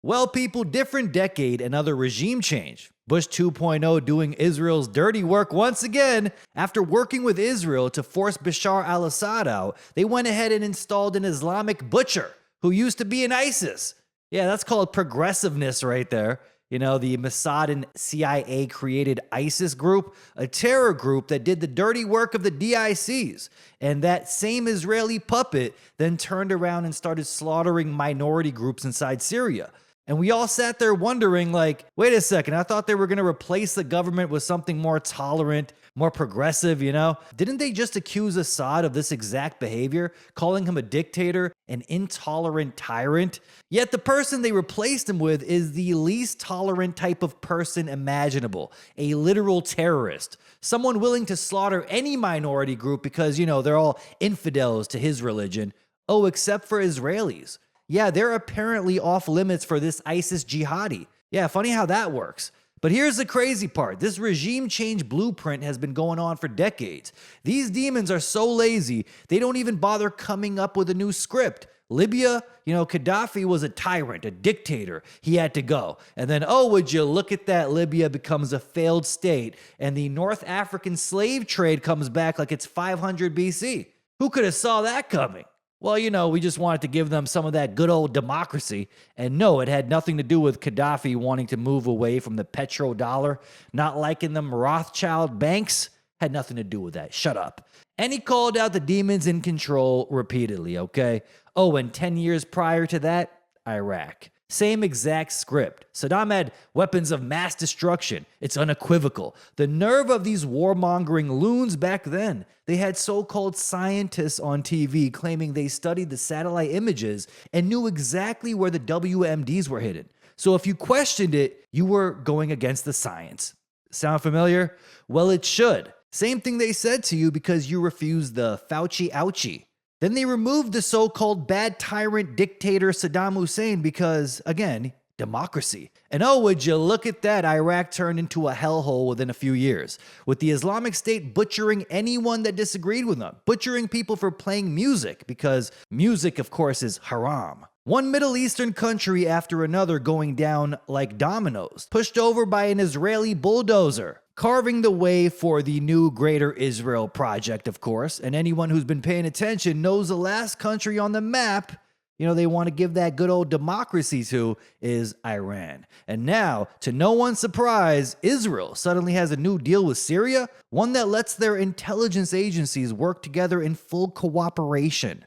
Well, people, different decade, another regime change. Bush 2.0 doing Israel's dirty work once again. After working with Israel to force Bashar al-Assad out, they went ahead and installed an Islamic butcher who used to be in ISIS. Yeah, that's called progressiveness right there. You know, the Mossad and CIA created ISIS group, a terror group that did the dirty work of the DICs. And that same Israeli puppet then turned around and started slaughtering minority groups inside Syria. And we all sat there wondering, like, wait a second, I thought they were going to replace the government with something more tolerant, more progressive, you know? Didn't they just accuse Assad of this exact behavior, calling him a dictator, an intolerant tyrant? Yet the person they replaced him with is the least tolerant type of person imaginable, a literal terrorist. Someone willing to slaughter any minority group because, you know, they're all infidels to his religion. Oh, except for Israelis. Yeah, they're apparently off limits for this ISIS jihadi. Yeah, funny how that works. But here's the crazy part. This regime change blueprint has been going on for decades. These demons are so lazy, they don't even bother coming up with a new script. Libya, you know, Gaddafi was a tyrant, a dictator. He had to go. And then, oh, would you look at that, Libya becomes a failed state, and the North African slave trade comes back like it's 500 BC. Who could have saw that coming? Well, you know, we just wanted to give them some of that good old democracy. And no, it had nothing to do with Gaddafi wanting to move away from the petrodollar, not liking them Rothschild banks. Had nothing to do with that. Shut up. And he called out the demons in control repeatedly, okay? Oh, and 10 years prior to that, Iraq. Same exact script. Saddam had weapons of mass destruction. It's unequivocal. The nerve of these warmongering loons back then. They had so-called scientists on TV claiming they studied the satellite images and knew exactly where the WMDs were hidden. So if you questioned it, you were going against the science. Sound familiar? Well, it should. Same thing they said to you because you refused the Fauci ouchie. Then they removed the so-called bad tyrant dictator Saddam Hussein because, again, democracy. And oh, would you look at that, Iraq turned into a hellhole within a few years, with the Islamic State butchering anyone that disagreed with them, butchering people for playing music, because music, of course, is haram. One Middle Eastern country after another going down like dominoes, pushed over by an Israeli bulldozer. Carving the way for the new Greater Israel Project, of course, and anyone who's been paying attention knows the last country on the map, you know, they want to give that good old democracy to is Iran. And now, to no one's surprise, Israel suddenly has a new deal with Syria, one that lets their intelligence agencies work together in full cooperation.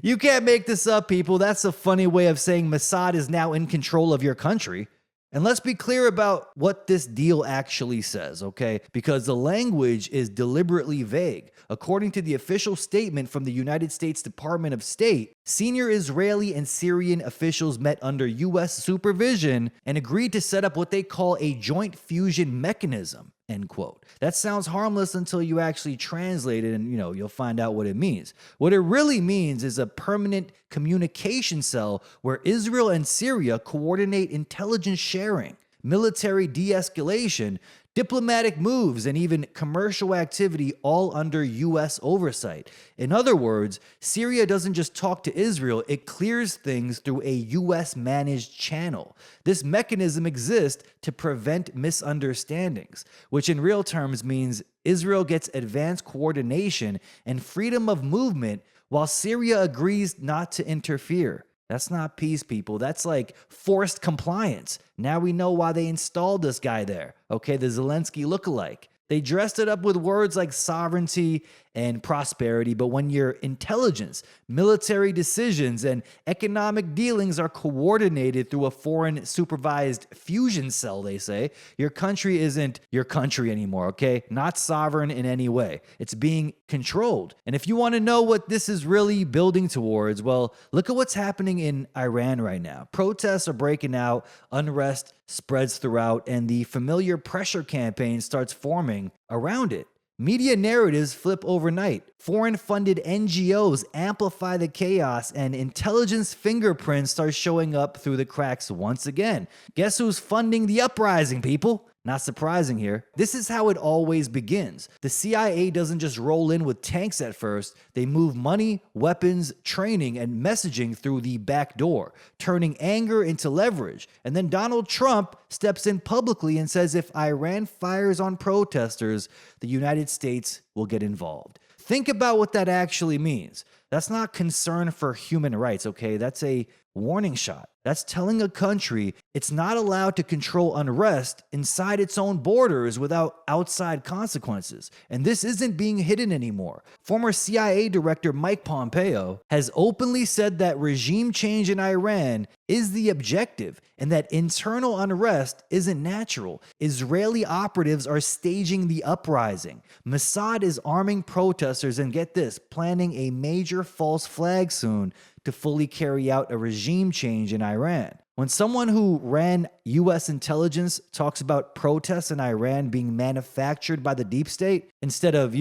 You can't make this up, people. That's a funny way of saying Mossad is now in control of your country. And let's be clear about what this deal actually says, okay? Because the language is deliberately vague. According to the official statement from the United States Department of State, senior Israeli and Syrian officials met under U.S. supervision and agreed to set up what they call a joint fusion mechanism, end quote. That sounds harmless until you actually translate it and, you know, you'll find out what it means. What it really means is a permanent communication cell where Israel and Syria coordinate intelligence sharing, military de-escalation, diplomatic moves, and even commercial activity all under U.S. oversight. In other words, Syria doesn't just talk to Israel, it clears things through a U.S.-managed channel. This mechanism exists to prevent misunderstandings, which in real terms means Israel gets advanced coordination and freedom of movement while Syria agrees not to interfere. That's not peace, people. That's like forced compliance. Now we know why they installed this guy there. Okay, the Zelensky lookalike. They dressed it up with words like sovereignty and prosperity, but when your intelligence, military decisions, and economic dealings are coordinated through a foreign supervised fusion cell, they say, your country isn't your country anymore, okay? Not sovereign in any way. It's being controlled. And if you want to know what this is really building towards, well, look at what's happening in Iran right now. Protests are breaking out, unrest spreads throughout, and the familiar pressure campaign starts forming around it. Media narratives flip overnight. Foreign-funded NGOs amplify the chaos, and intelligence fingerprints start showing up through the cracks once again. Guess who's funding the uprising, people? Not surprising here. This is how it always begins. The CIA doesn't just roll in with tanks at first. They move money, weapons, training, and messaging through the back door, turning anger into leverage. And then Donald Trump steps in publicly and says if Iran fires on protesters, the United States will get involved. Think about what that actually means. That's not concern for human rights, okay? That's a warning shot. That's telling a country it's not allowed to control unrest inside its own borders without outside consequences. And this isn't being hidden anymore. Former CIA Director Mike Pompeo has openly said that regime change in Iran is the objective and that internal unrest isn't natural. Israeli operatives are staging the uprising. Mossad is arming protesters and get this, planning a major false flag soon to fully carry out a regime change in Iran. When someone who ran US intelligence talks about protests in Iran being manufactured by the deep state instead of,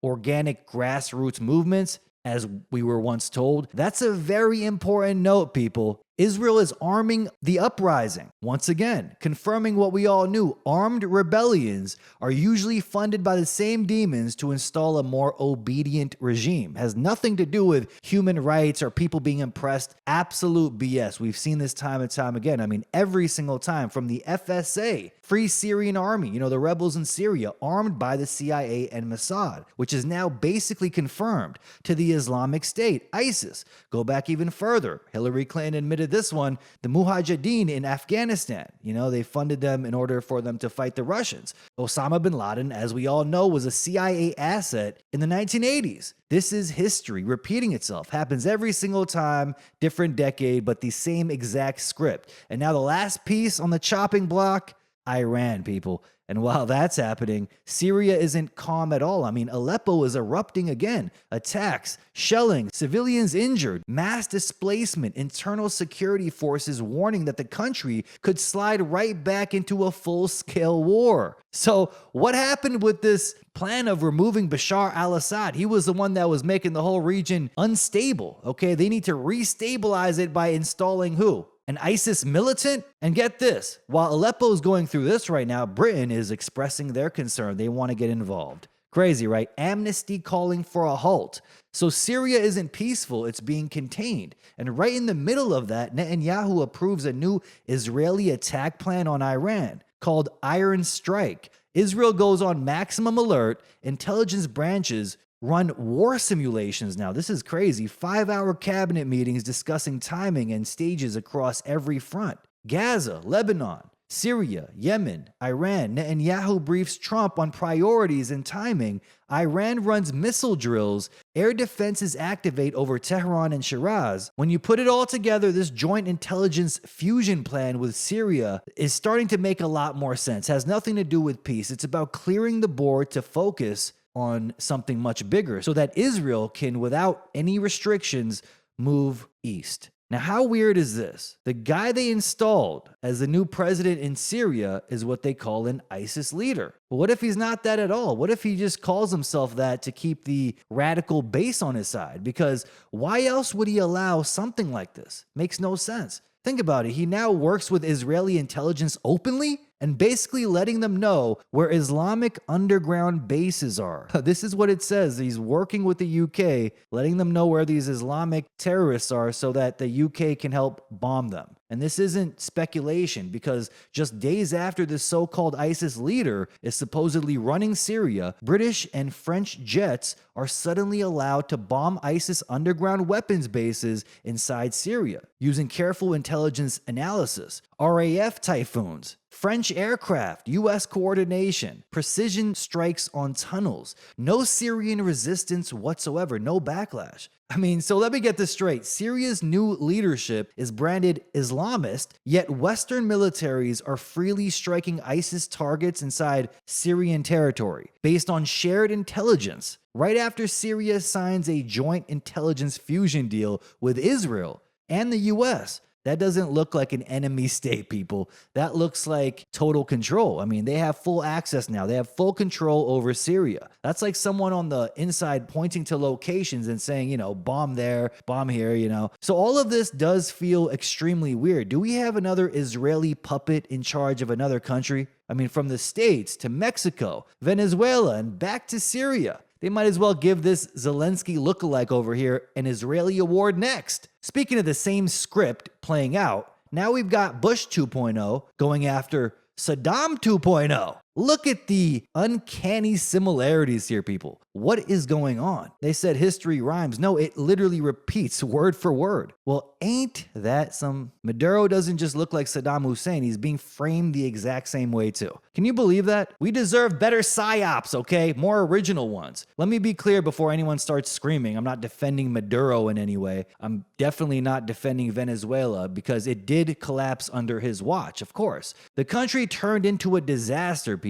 organic grassroots movements, as we were once told, that's a very important note, people. Israel is arming the uprising. Once again, confirming what we all knew, armed rebellions are usually funded by the same demons to install a more obedient regime. Has nothing to do with human rights or people being oppressed. Absolute BS. We've seen this time and time again. I mean, every single time, from the FSA, Free Syrian Army, the rebels in Syria, armed by the CIA and Mossad, which is now basically confirmed, to the Islamic State, ISIS. Go back even further. Hillary Clinton admitted this one, the Mujahideen in Afghanistan. They funded them in order for them to fight the Russians. Osama bin Laden, as we all know, was a CIA asset in the 1980s. This is history repeating itself. Happens every single time, different decade, but the same exact script. And now the last piece on the chopping block, Iran, people. And while that's happening, Syria isn't calm at all. I mean, Aleppo is erupting again. Attacks, shelling, civilians injured, mass displacement, internal security forces warning that the country could slide right back into a full-scale war. So what happened with this plan of removing Bashar al-Assad? He was the one that was making the whole region unstable, okay? They need to restabilize it by installing who? An ISIS militant? And get this, while Aleppo is going through this right now, Britain is expressing their concern. They want to get involved. Crazy, right? Amnesty calling for a halt. So Syria isn't peaceful, it's being contained. And right in the middle of that, Netanyahu approves a new Israeli attack plan on Iran called Iron Strike. Israel goes on maximum alert. Intelligence branches run war simulations now. This is crazy. 5-hour cabinet meetings discussing timing and stages across every front. Gaza, Lebanon, Syria, Yemen, Iran. Netanyahu briefs Trump on priorities and timing. Iran runs missile drills. Air defenses activate over Tehran and Shiraz. When you put it all together, this joint intelligence fusion plan with Syria is starting to make a lot more sense. It has nothing to do with peace. It's about clearing the board to focus on something much bigger so that Israel can, without any restrictions, move east. Now, how weird is this? The guy they installed as the new president in Syria is what they call an ISIS leader. But what if he's not that at all? What if he just calls himself that to keep the radical base on his side? Because why else would he allow something like this? Makes no sense. Think about it. He now works with Israeli intelligence openly and basically letting them know where Islamic underground bases are. This is what it says. He's working with the UK, letting them know where these Islamic terrorists are so that the UK can help bomb them. And this isn't speculation, because just days after this so-called ISIS leader is supposedly running Syria, British and French jets are suddenly allowed to bomb ISIS underground weapons bases inside Syria using careful intelligence analysis. RAF Typhoons, French aircraft, US coordination, precision strikes on tunnels, no Syrian resistance whatsoever, no backlash. I mean, so let me get this straight. Syria's new leadership is branded Islamist, yet Western militaries are freely striking ISIS targets inside Syrian territory based on shared intelligence. Right after Syria signs a joint intelligence fusion deal with Israel and the US, That doesn't look like an enemy state, people. That looks like total control. I mean, they have full access now. They have full control over Syria. That's like someone on the inside pointing to locations and saying, bomb there, bomb here, So all of this does feel extremely weird. Do we have another Israeli puppet in charge of another country? I mean, from the States to Mexico, Venezuela, and back to Syria. They might as well give this Zelensky lookalike over here an Israeli award next. Speaking of the same script playing out, now we've got Bush 2.0 going after Saddam 2.0. Look at the uncanny similarities here, people. What is going on? They said history rhymes. No, it literally repeats word for word. Well, ain't that some... Maduro doesn't just look like Saddam Hussein. He's being framed the exact same way, too. Can you believe that? We deserve better psyops, okay? More original ones. Let me be clear before anyone starts screaming. I'm not defending Maduro in any way. I'm definitely not defending Venezuela because it did collapse under his watch, of course. The country turned into a disaster, people.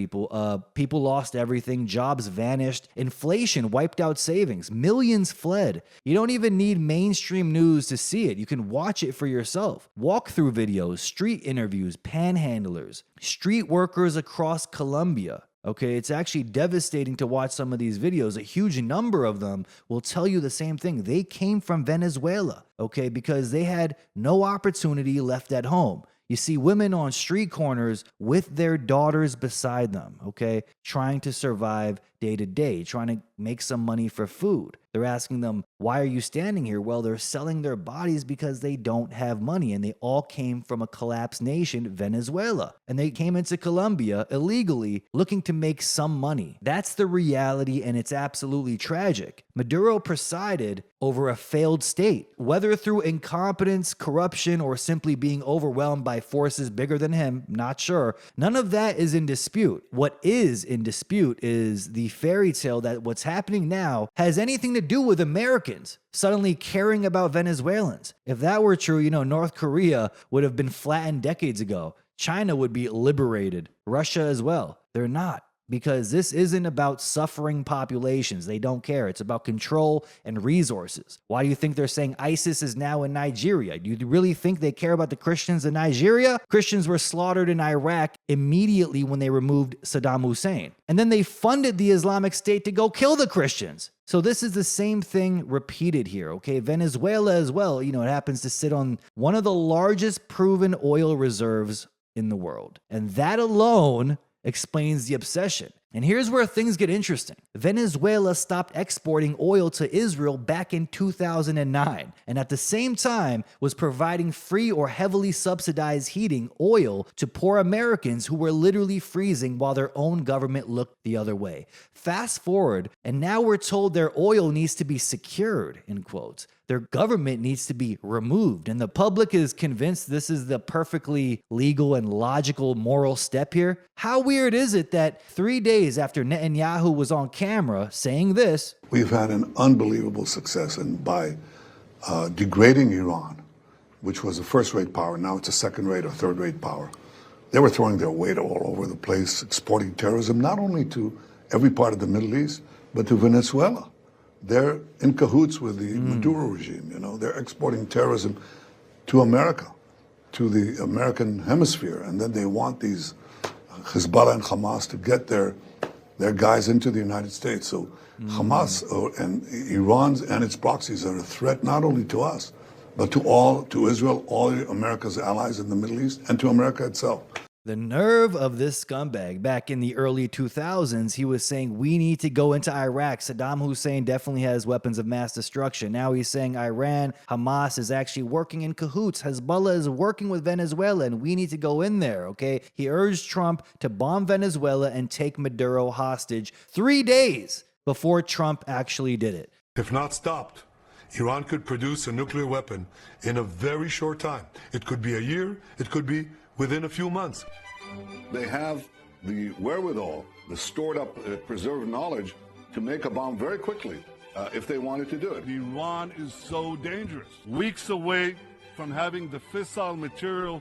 People lost everything. Jobs vanished. Inflation wiped out savings. Millions fled. You don't even need mainstream news to see it. You can watch it for yourself. Walkthrough videos, street interviews, panhandlers, street workers across Colombia. Okay, it's actually devastating to watch some of these videos. A huge number of them will tell you the same thing. They came from Venezuela, okay, because they had no opportunity left at home. You see women on street corners with their daughters beside them, okay, trying to survive day to day, trying to make some money for food. They're asking them, why are you standing here? Well, they're selling their bodies because they don't have money, and they all came from a collapsed nation, Venezuela. And they came into Colombia illegally looking to make some money. That's the reality, and it's absolutely tragic. Maduro presided over a failed state, whether through incompetence, corruption, or simply being overwhelmed by forces bigger than him, not sure. None of that is in dispute. What is in dispute is the fairy tale that what's happening now has anything to do with Americans suddenly caring about Venezuelans. If that were true, North Korea would have been flattened decades ago. China would be liberated. Russia as well. They're not. Because this isn't about suffering populations. They don't care. It's about control and resources. Why do you think they're saying ISIS is now in Nigeria? Do you really think they care about the Christians in Nigeria? Christians were slaughtered in Iraq immediately when they removed Saddam Hussein. And then they funded the Islamic State to go kill the Christians. So this is the same thing repeated here, okay? Venezuela as well, it happens to sit on one of the largest proven oil reserves in the world. And that alone explains the obsession. And here's where things get interesting. Venezuela stopped exporting oil to Israel back in 2009, and at the same time was providing free or heavily subsidized heating oil to poor Americans who were literally freezing while their own government looked the other way. Fast forward, and now we're told their oil needs to be secured, in quotes. Their government needs to be removed, and the public is convinced this is the perfectly legal and logical moral step here. How weird is it that 3 days after Netanyahu was on camera saying this, we've had an unbelievable success, and by degrading Iran, which was a first-rate power, now it's a second-rate or third-rate power. They were throwing their weight all over the place, exporting terrorism, not only to every part of the Middle East, but to Venezuela. They're in cahoots with the Maduro regime, They're exporting terrorism to America, to the American hemisphere, and then they want these Hezbollah and Hamas to get their guys into the United States. So Hamas and Iran's and its proxies are a threat not only to us, but to Israel, all America's allies in the Middle East, and to America itself. The nerve of this scumbag. Back in the early 2000s, he was saying we need to go into Iraq. Saddam Hussein definitely has weapons of mass destruction. Now he's saying Iran, Hamas is actually working in cahoots. Hezbollah is working with Venezuela and we need to go in there, okay? He urged Trump to bomb Venezuela and take Maduro hostage 3 days before Trump actually did it. If not stopped, Iran could produce a nuclear weapon in a very short time. It could be a year, it could be within a few months. They have the wherewithal, the stored up, preserved knowledge to make a bomb very quickly if they wanted to do it. Iran is so dangerous. Weeks away from having the fissile material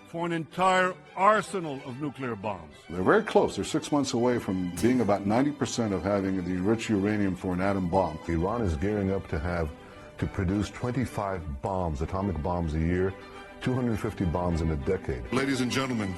for an entire arsenal of nuclear bombs. They're very close. They're 6 months away from being about 90% of having the enriched uranium for an atom bomb. Iran is gearing up to produce 25 bombs, atomic bombs a year. 250 bombs in a decade. Ladies and gentlemen,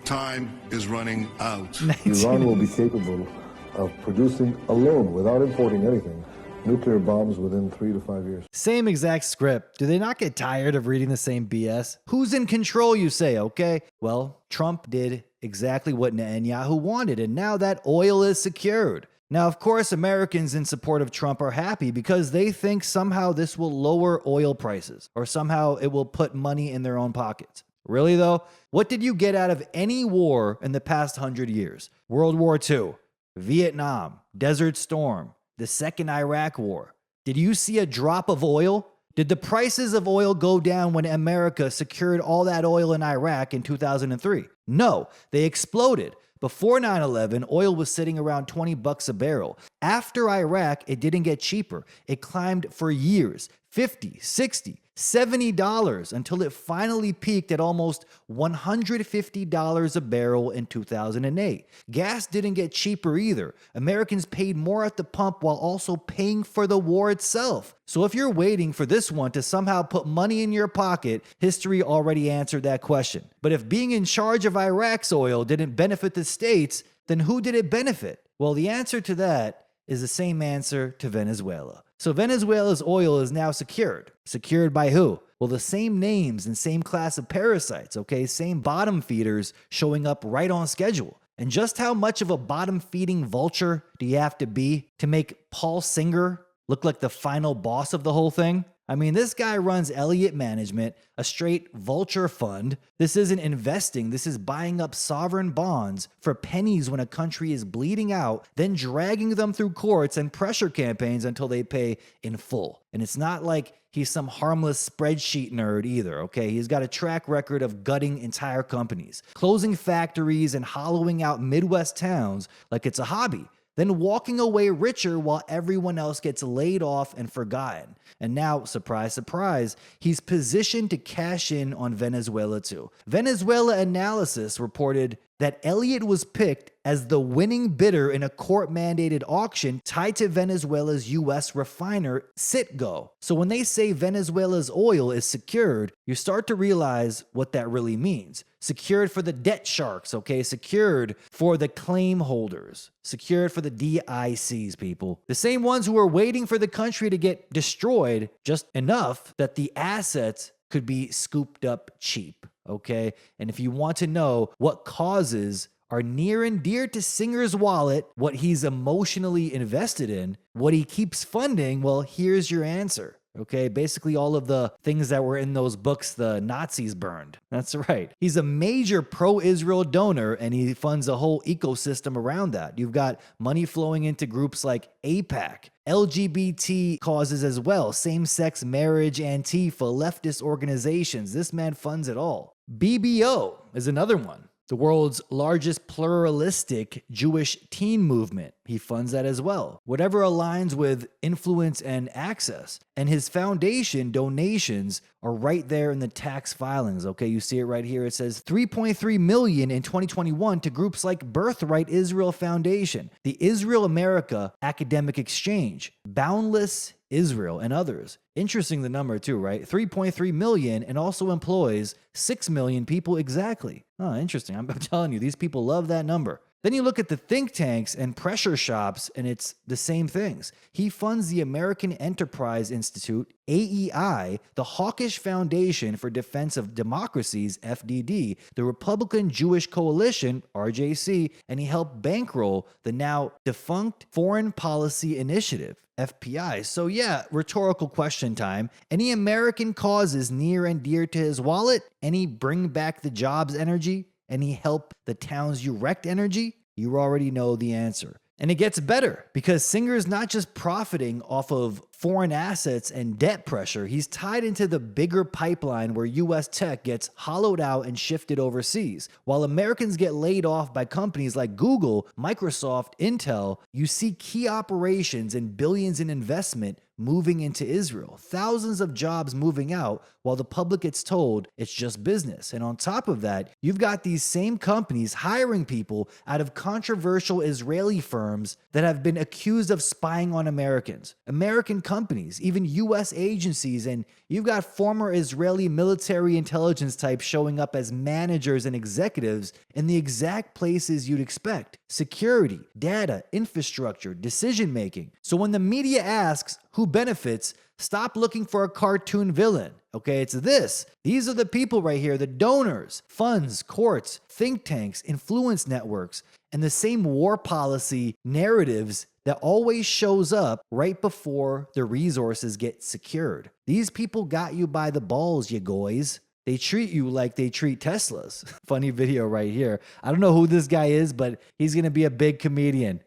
time is running out. Iran will be capable of producing alone, without importing anything, nuclear bombs within 3 to 5 years. Same exact script. Do they not get tired of reading the same BS? Who's in control, you say, okay? Well, Trump did exactly what Netanyahu wanted, and now that oil is secured. Now, of course, Americans in support of Trump are happy because they think somehow this will lower oil prices, or somehow it will put money in their own pockets. Really, though? What did you get out of any war in the past 100 years? World War II, Vietnam, Desert Storm, the Second Iraq War. Did you see a drop of oil? Did the prices of oil go down when America secured all that oil in Iraq in 2003? No, they exploded. Before 9/11, oil was sitting around $20 a barrel. After Iraq, it didn't get cheaper. It climbed for years, $50, $60, $70 until it finally peaked at almost $150 a barrel in 2008. Gas didn't get cheaper either. Americans paid more at the pump while also paying for the war itself. So if you're waiting for this one to somehow put money in your pocket, history already answered that question. But if being in charge of Iraq's oil didn't benefit the states, then who did it benefit? Well, the answer to that is the same answer to Venezuela. So Venezuela's oil is now secured. Secured by who? Well, the same names and same class of parasites, okay? Same bottom feeders showing up right on schedule. And just how much of a bottom-feeding vulture do you have to be to make Paul Singer look like the final boss of the whole thing? I mean, this guy runs Elliott Management, a straight vulture fund. This isn't investing. This is buying up sovereign bonds for pennies when a country is bleeding out, then dragging them through courts and pressure campaigns until they pay in full. And it's not like he's some harmless spreadsheet nerd either, okay? He's got a track record of gutting entire companies, closing factories and hollowing out Midwest towns like it's a hobby, then walking away richer while everyone else gets laid off and forgotten. And now, surprise, surprise, he's positioned to cash in on Venezuela too. Venezuela Analysis reported that Elliott was picked as the winning bidder in a court-mandated auction tied to Venezuela's U.S. refiner Citgo. So when they say Venezuela's oil is secured, you start to realize what that really means. Secured for the debt sharks, okay? Secured for the claim holders. Secured for the DICs, people. The same ones who are waiting for the country to get destroyed just enough that the assets could be scooped up cheap, okay? And if you want to know what causes are near and dear to Singer's wallet, what he's emotionally invested in, what he keeps funding, well, here's your answer. Okay, basically all of the things that were in those books the Nazis burned. That's right. He's a major pro-Israel donor and he funds a whole ecosystem around that. You've got money flowing into groups like AIPAC, LGBT causes as well, same-sex marriage, Antifa, leftist organizations. This man funds it all. BBO is another one. The world's largest pluralistic Jewish teen movement. He funds that as well. Whatever aligns with influence and access. And his foundation donations are right there in the tax filings. Okay, you see it right here. It says $3.3 million in 2021 to groups like Birthright Israel Foundation, the Israel America Academic Exchange, Boundless Israel, and others. Interesting the number too, right? 3.3 million and also employs 6 million people exactly. Oh, interesting. I'm telling you, these people love that number. Then you look at the think tanks and pressure shops, and it's the same things. He funds the American Enterprise Institute, AEI, the Hawkish Foundation for Defense of Democracies, FDD, the Republican Jewish Coalition, RJC, and he helped bankroll the now defunct Foreign Policy Initiative, FPI. So yeah, rhetorical question time. Any American causes near and dear to his wallet? Any bring back the jobs energy? Any help the towns you wrecked energy? You already know the answer. And it gets better because Singer's not just profiting off of foreign assets and debt pressure. He's tied into the bigger pipeline where U.S. tech gets hollowed out and shifted overseas. While Americans get laid off by companies like Google, Microsoft, Intel, you see key operations and billions in investment moving into Israel. Thousands of jobs moving out while the public gets told it's just business. And on top of that, you've got these same companies hiring people out of controversial Israeli firms that have been accused of spying on Americans. American companies, even US agencies, and you've got former Israeli military intelligence types showing up as managers and executives in the exact places you'd expect: security, data, infrastructure, decision making. So when the media asks who benefits, stop looking for a cartoon villain. Okay, it's this. These are the people right here, the donors, funds, courts, think tanks, influence networks, and the same war policy narratives that always shows up right before the resources get secured. These people got you by the balls, you guys. They treat you like they treat Teslas. Funny video right here. I don't know who this guy is, but he's gonna be a big comedian.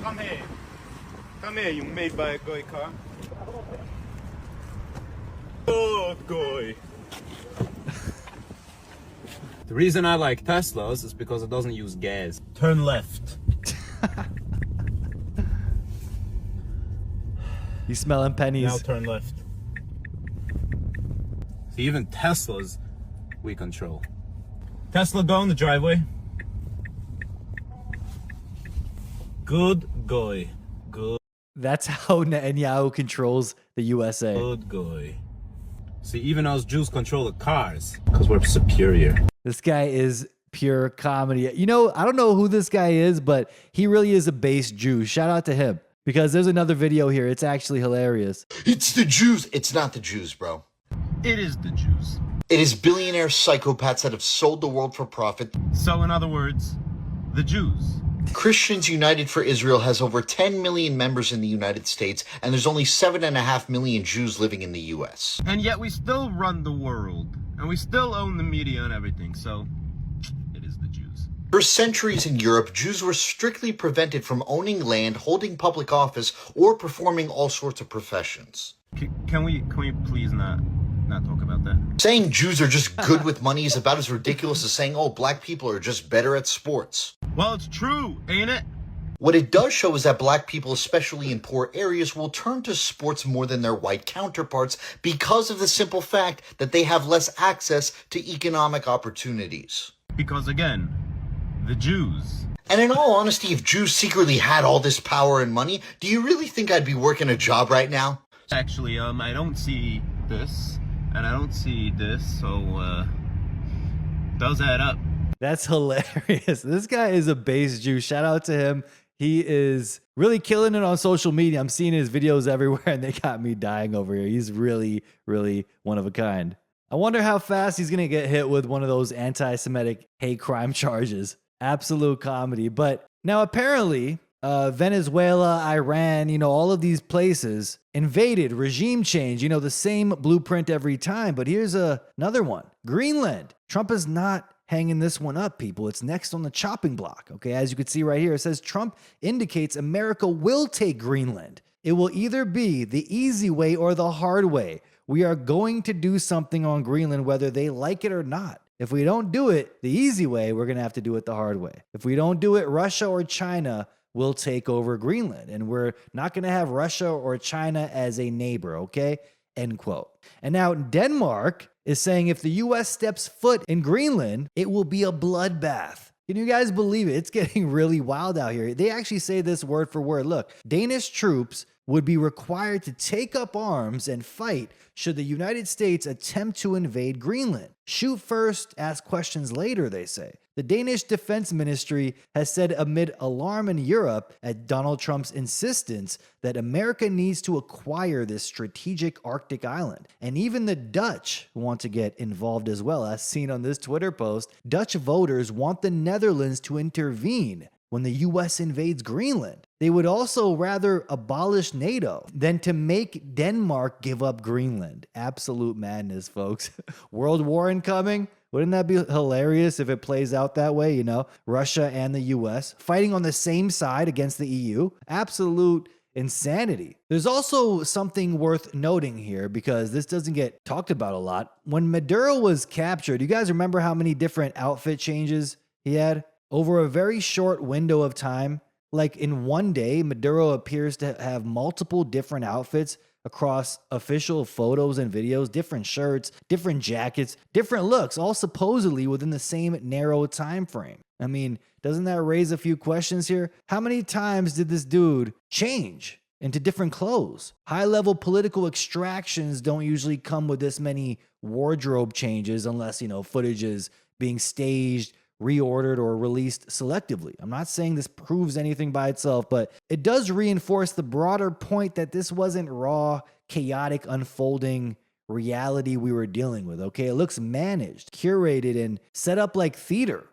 Come here. Come here, you made by a guy car. Oh, guy. The reason I like Teslas is because it doesn't use gas. Turn left. You smelling pennies? Now turn left. See, even Teslas we control. Tesla, go in the driveway. Good guy. Good That's how Netanyahu controls the USA. guy. See, even us Jews control the cars because we're superior. This guy is pure comedy. You know, I don't know who this guy is, but he really is a base Jew. Shout out to him, because there's another video here. It's actually hilarious. It's the Jews. It's not the Jews, bro. It is the Jews. It is billionaire psychopaths that have sold the world for profit. So, in other words, the Jews. Christians United for Israel has over 10 million members in the United States, and there's only 7.5 million Jews living in the U.S. And yet we still run the world. And we still own the media and everything. So, it is the Jews. For centuries in Europe, Jews were strictly prevented from owning land, holding public office, or performing all sorts of professions. Can we please not talk about that? Saying Jews are just good with money is about as ridiculous as saying, oh, black people are just better at sports. Well, it's true, ain't it? What it does show is that black people, especially in poor areas, will turn to sports more than their white counterparts because of the simple fact that they have less access to economic opportunities. Because again, the Jews. And in all honesty, if Jews secretly had all this power and money, do you really think I'd be working a job right now? Actually, I don't see this, and I don't see this, so, does add up. That's hilarious. This guy is a base Jew. Shout out to him. He is really killing it on social media. I'm seeing his videos everywhere, and they got me dying over here. He's really, really one of a kind. I wonder how fast he's going to get hit with one of those anti-Semitic hate crime charges. Absolute comedy. But now apparently, Venezuela, Iran, all of these places invaded, regime change, the same blueprint every time. But here's another one. Greenland. Trump is not hanging this one up, people. It's next on the chopping block. Okay, as you can see right here, it says Trump indicates America will take Greenland. It will either be the easy way or the hard way. We are going to do something on Greenland, whether they like it or not. If we don't do it the easy way, we're going to have to do it the hard way. If we don't do it, Russia or China will take over Greenland. And we're not going to have Russia or China as a neighbor, okay? End quote. And now Denmark is saying if the U.S. steps foot in Greenland, it will be a bloodbath. Can you guys believe it? It's getting really wild out here. They actually say this word for word. Look, Danish troops would be required to take up arms and fight should the United States attempt to invade Greenland. Shoot first, ask questions later, they say. The Danish Defense Ministry has said amid alarm in Europe at Donald Trump's insistence that America needs to acquire this strategic Arctic island. And even the Dutch want to get involved as well. As seen on this Twitter post, Dutch voters want the Netherlands to intervene when the US invades Greenland. They would also rather abolish NATO than to make Denmark give up Greenland. Absolute madness, folks. World War incoming? Wouldn't that be hilarious if it plays out that way, Russia and the US fighting on the same side against the EU? Absolute insanity. There's also something worth noting here because this doesn't get talked about a lot. When Maduro was captured, you guys remember how many different outfit changes he had? Over a very short window of time, like in one day, Maduro appears to have multiple different outfits across official photos and videos, different shirts, different jackets, different looks, all supposedly within the same narrow time frame. I mean, doesn't that raise a few questions here? How many times did this dude change? into different clothes. High-level political extractions don't usually come with this many wardrobe changes unless, footage is being staged, reordered, or released selectively. I'm not saying this proves anything by itself, but it does reinforce the broader point that this wasn't raw, chaotic, unfolding reality we were dealing with, okay? It looks managed, curated, and set up like theater,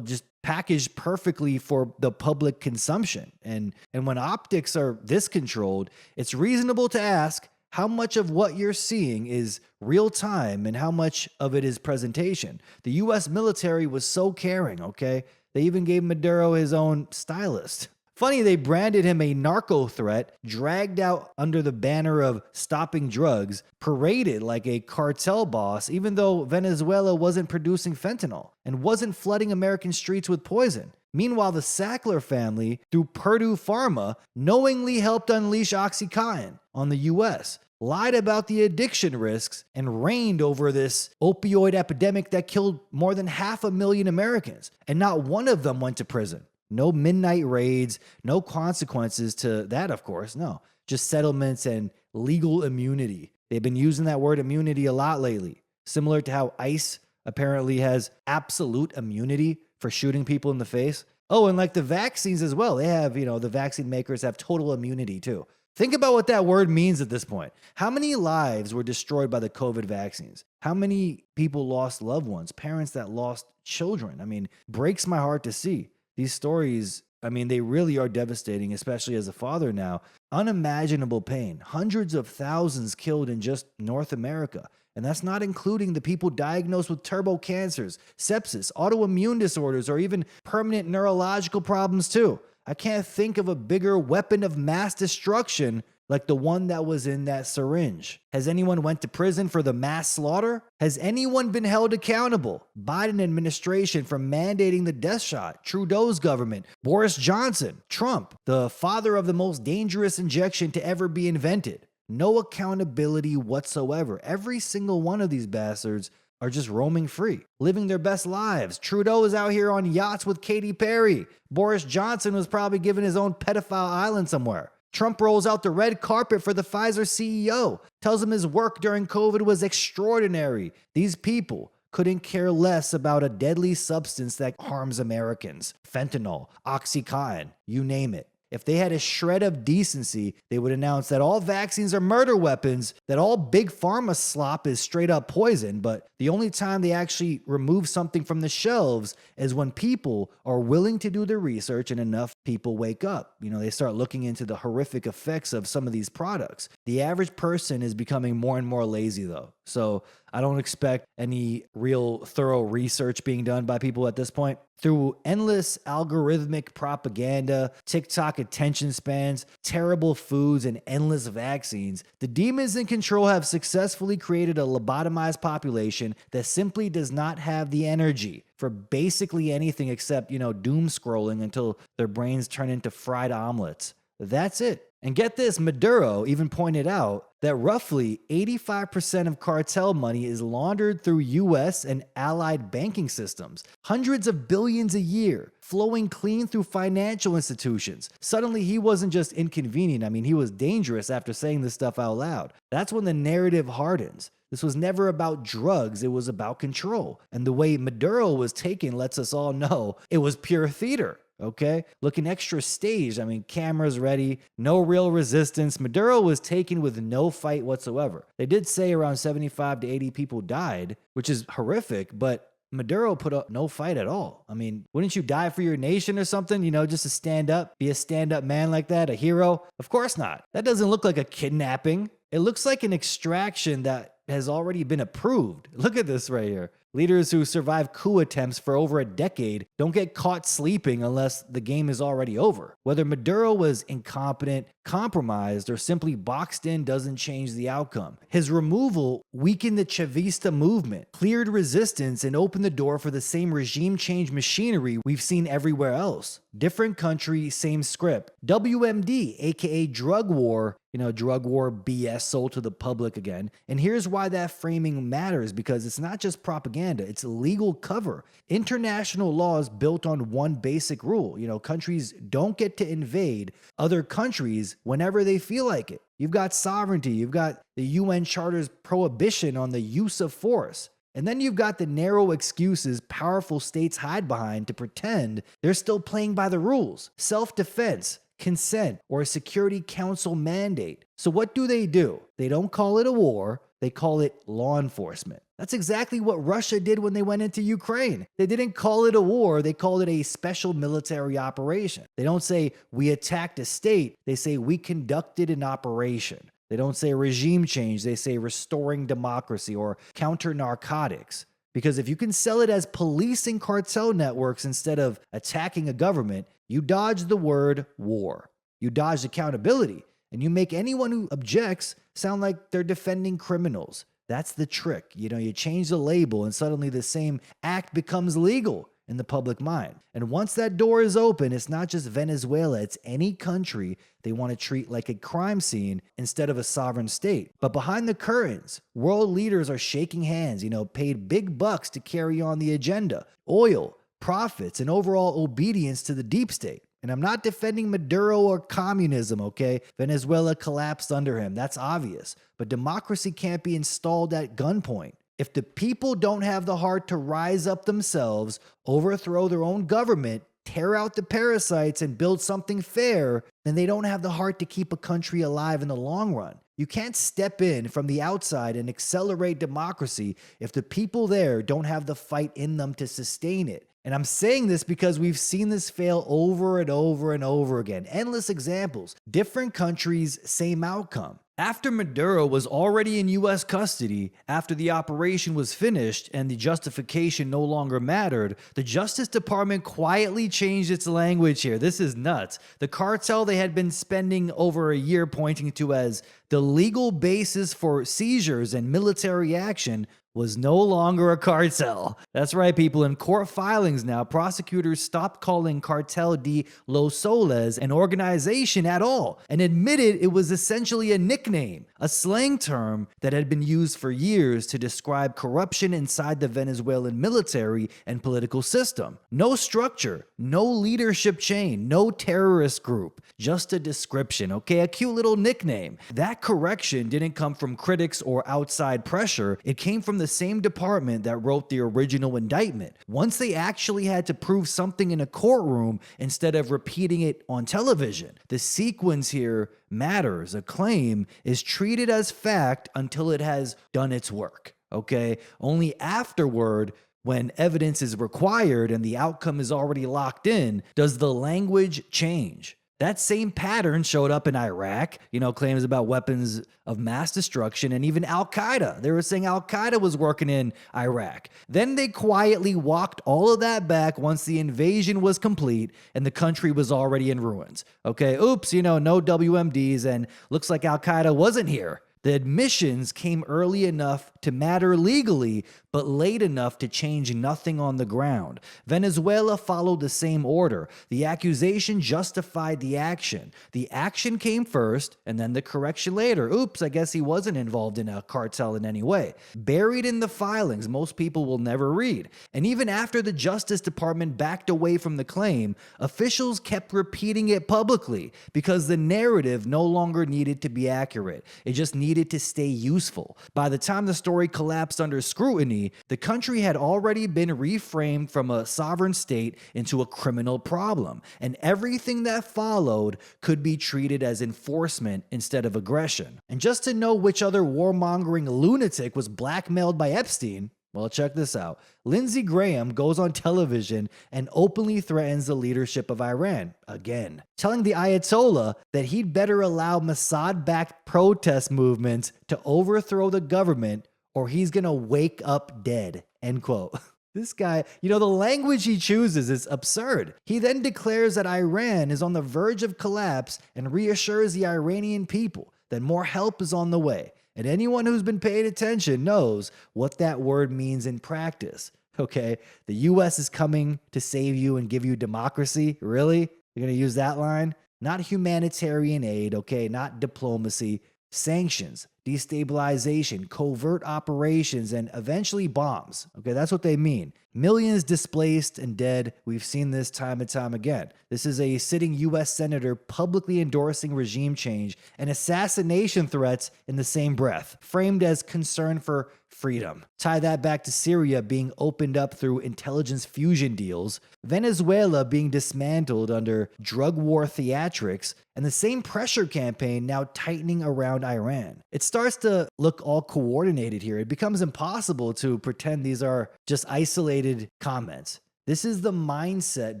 just packaged perfectly for the public consumption. And when optics are this controlled, it's reasonable to ask how much of what you're seeing is real time and how much of it is presentation. The US military was so caring, okay? They even gave Maduro his own stylist. Funny, they branded him a narco threat, dragged out under the banner of stopping drugs, paraded like a cartel boss, even though Venezuela wasn't producing fentanyl and wasn't flooding American streets with poison. Meanwhile, the Sackler family, through Purdue Pharma, knowingly helped unleash OxyContin on the US, lied about the addiction risks, and reigned over this opioid epidemic that killed more than 500,000 Americans. And not one of them went to prison. No midnight raids, no consequences to that, of course, no. Just settlements and legal immunity. They've been using that word immunity a lot lately. Similar to how ICE apparently has absolute immunity for shooting people in the face. Oh, and like the vaccines as well. They have, the vaccine makers have total immunity too. Think about what that word means at this point. How many lives were destroyed by the COVID vaccines? How many people lost loved ones, parents that lost children? Breaks my heart to see. These stories, they really are devastating, especially as a father now. Unimaginable pain. Hundreds of thousands killed in just North America. And that's not including the people diagnosed with turbo cancers, sepsis, autoimmune disorders, or even permanent neurological problems too. I can't think of a bigger weapon of mass destruction like the one that was in that syringe. Has anyone went to prison for the mass slaughter? Has anyone been held accountable? Biden administration for mandating the death shot, Trudeau's government, Boris Johnson, Trump, the father of the most dangerous injection to ever be invented. No accountability whatsoever. Every single one of these bastards are just roaming free, living their best lives. Trudeau is out here on yachts with Katy Perry. Boris Johnson was probably given his own pedophile island somewhere. Trump rolls out the red carpet for the Pfizer CEO, tells him his work during COVID was extraordinary. These people couldn't care less about a deadly substance that harms Americans. Fentanyl, OxyContin, you name it. If they had a shred of decency, they would announce that all vaccines are murder weapons, that all big pharma slop is straight up poison, but the only time they actually remove something from the shelves is when people are willing to do the research and enough people wake up. They start looking into the horrific effects of some of these products. The average person is becoming more and more lazy though. So I don't expect any real thorough research being done by people at this point. Through endless algorithmic propaganda, TikTok attention spans, terrible foods, and endless vaccines, the demons in control have successfully created a lobotomized population that simply does not have the energy for basically anything except, doom scrolling until their brains turn into fried omelets. That's it. And get this, Maduro even pointed out that roughly 85% of cartel money is laundered through US and allied banking systems. Hundreds of billions a year, flowing clean through financial institutions. Suddenly he wasn't just inconvenient, he was dangerous after saying this stuff out loud. That's when the narrative hardens. This was never about drugs, it was about control. And the way Maduro was taken lets us all know it was pure theater. Okay, looking extra staged. Cameras ready, no real resistance. Maduro was taken with no fight whatsoever. They did say around 75 to 80 people died, which is horrific, but Maduro put up no fight at all. Wouldn't you die for your nation or something, just to stand up, be a stand-up man like that, a hero? Of course not. That doesn't look like a kidnapping. It looks like an extraction that has already been approved. Look at this right here. Leaders who survive coup attempts for over a decade don't get caught sleeping unless the game is already over. Whether Maduro was incompetent, compromised, or simply boxed in doesn't change the outcome. His removal weakened the Chavista movement, cleared resistance, and opened the door for the same regime change machinery we've seen everywhere else. Different country, same script. WMD, aka drug war, drug war BS sold to the public again. And here's why that framing matters, because it's not just propaganda, it's legal cover. International law is built on one basic rule. Countries don't get to invade other countries whenever they feel like it. You've got sovereignty, you've got the UN Charter's prohibition on the use of force. And then you've got the narrow excuses powerful states hide behind to pretend they're still playing by the rules. Self-defense, consent, or a Security Council mandate. So what do? They don't call it a war, they call it law enforcement. That's exactly what Russia did when they went into Ukraine. They didn't call it a war, they called it a special military operation. They don't say we attacked a state, they say we conducted an operation. They don't say regime change, they say restoring democracy or counter narcotics. Because if you can sell it as policing cartel networks instead of attacking a government, you dodge the word war. You dodge accountability, and you make anyone who objects sound like they're defending criminals. That's the trick. You change the label and suddenly the same act becomes legal in the public mind. And once that door is open, it's not just Venezuela, it's any country they want to treat like a crime scene instead of a sovereign state. But behind the curtains, world leaders are shaking hands, paid big bucks to carry on the agenda. Oil, profits, and overall obedience to the deep state. And I'm not defending Maduro or communism, okay? Venezuela collapsed under him, that's obvious. But democracy can't be installed at gunpoint. If the people don't have the heart to rise up themselves, overthrow their own government, tear out the parasites, and build something fair, then they don't have the heart to keep a country alive in the long run. You can't step in from the outside and accelerate democracy if the people there don't have the fight in them to sustain it. And I'm saying this because we've seen this fail over and over and over again. Endless examples. Different countries, same outcome. After Maduro was already in US custody, after the operation was finished and the justification no longer mattered, the Justice Department quietly changed its language here. This is nuts. The cartel they had been spending over a year pointing to as the legal basis for seizures and military action was no longer a cartel. That's right, people. In court filings now, prosecutors stopped calling Cartel de los Soles an organization at all and admitted it was essentially a nickname, a slang term that had been used for years to describe corruption inside the Venezuelan military and political system. No structure, no leadership chain, no terrorist group, just a description, okay? A cute little nickname. That correction didn't come from critics or outside pressure. It came from the same department that wrote the original indictment. Once they actually had to prove something in a courtroom instead of repeating it on television. The sequence here matters. A claim is treated as fact until it has done its work, okay? Only afterward, when evidence is required and the outcome is already locked in, does the language change. That same pattern showed up in Iraq, claims about weapons of mass destruction, and even Al-Qaeda. They were saying Al-Qaeda was working in Iraq. Then they quietly walked all of that back once the invasion was complete and the country was already in ruins. Okay, oops, no WMDs, and looks like Al-Qaeda wasn't here. The admissions came early enough to matter legally, but late enough to change nothing on the ground. Venezuela followed the same order. The accusation justified the action. The action came first, and then the correction later. Oops, I guess he wasn't involved in a cartel in any way. Buried in the filings, most people will never read. And even after the Justice Department backed away from the claim, officials kept repeating it publicly because the narrative no longer needed to be accurate. It just needed to stay useful. By the time the story collapsed under scrutiny, the country had already been reframed from a sovereign state into a criminal problem, and everything that followed could be treated as enforcement instead of aggression. And just to know which other warmongering lunatic was blackmailed by Epstein, well, check this out. Lindsey Graham goes on television and openly threatens the leadership of Iran again, telling the Ayatollah that he'd better allow Mossad-backed protest movements to overthrow the government or he's gonna wake up dead, end quote. This guy, the language he chooses is absurd. He then declares that Iran is on the verge of collapse and reassures the Iranian people that more help is on the way. And anyone who's been paying attention knows what that word means in practice. Okay, the US is coming to save you and give you democracy? Really? You're going to use that line? not humanitarian aid, okay, not diplomacy, sanctions, destabilization, covert operations, and eventually bombs. Okay, that's what they mean. Millions displaced and dead. We've seen this time and time again. This is a sitting U.S. senator publicly endorsing regime change and assassination threats in the same breath, framed as concern for freedom. Tie that back to Syria being opened up through intelligence fusion deals, Venezuela being dismantled under drug war theatrics, and the same pressure campaign now tightening around Iran. It starts to look all coordinated here. It becomes impossible to pretend these are just isolated comments. This is the mindset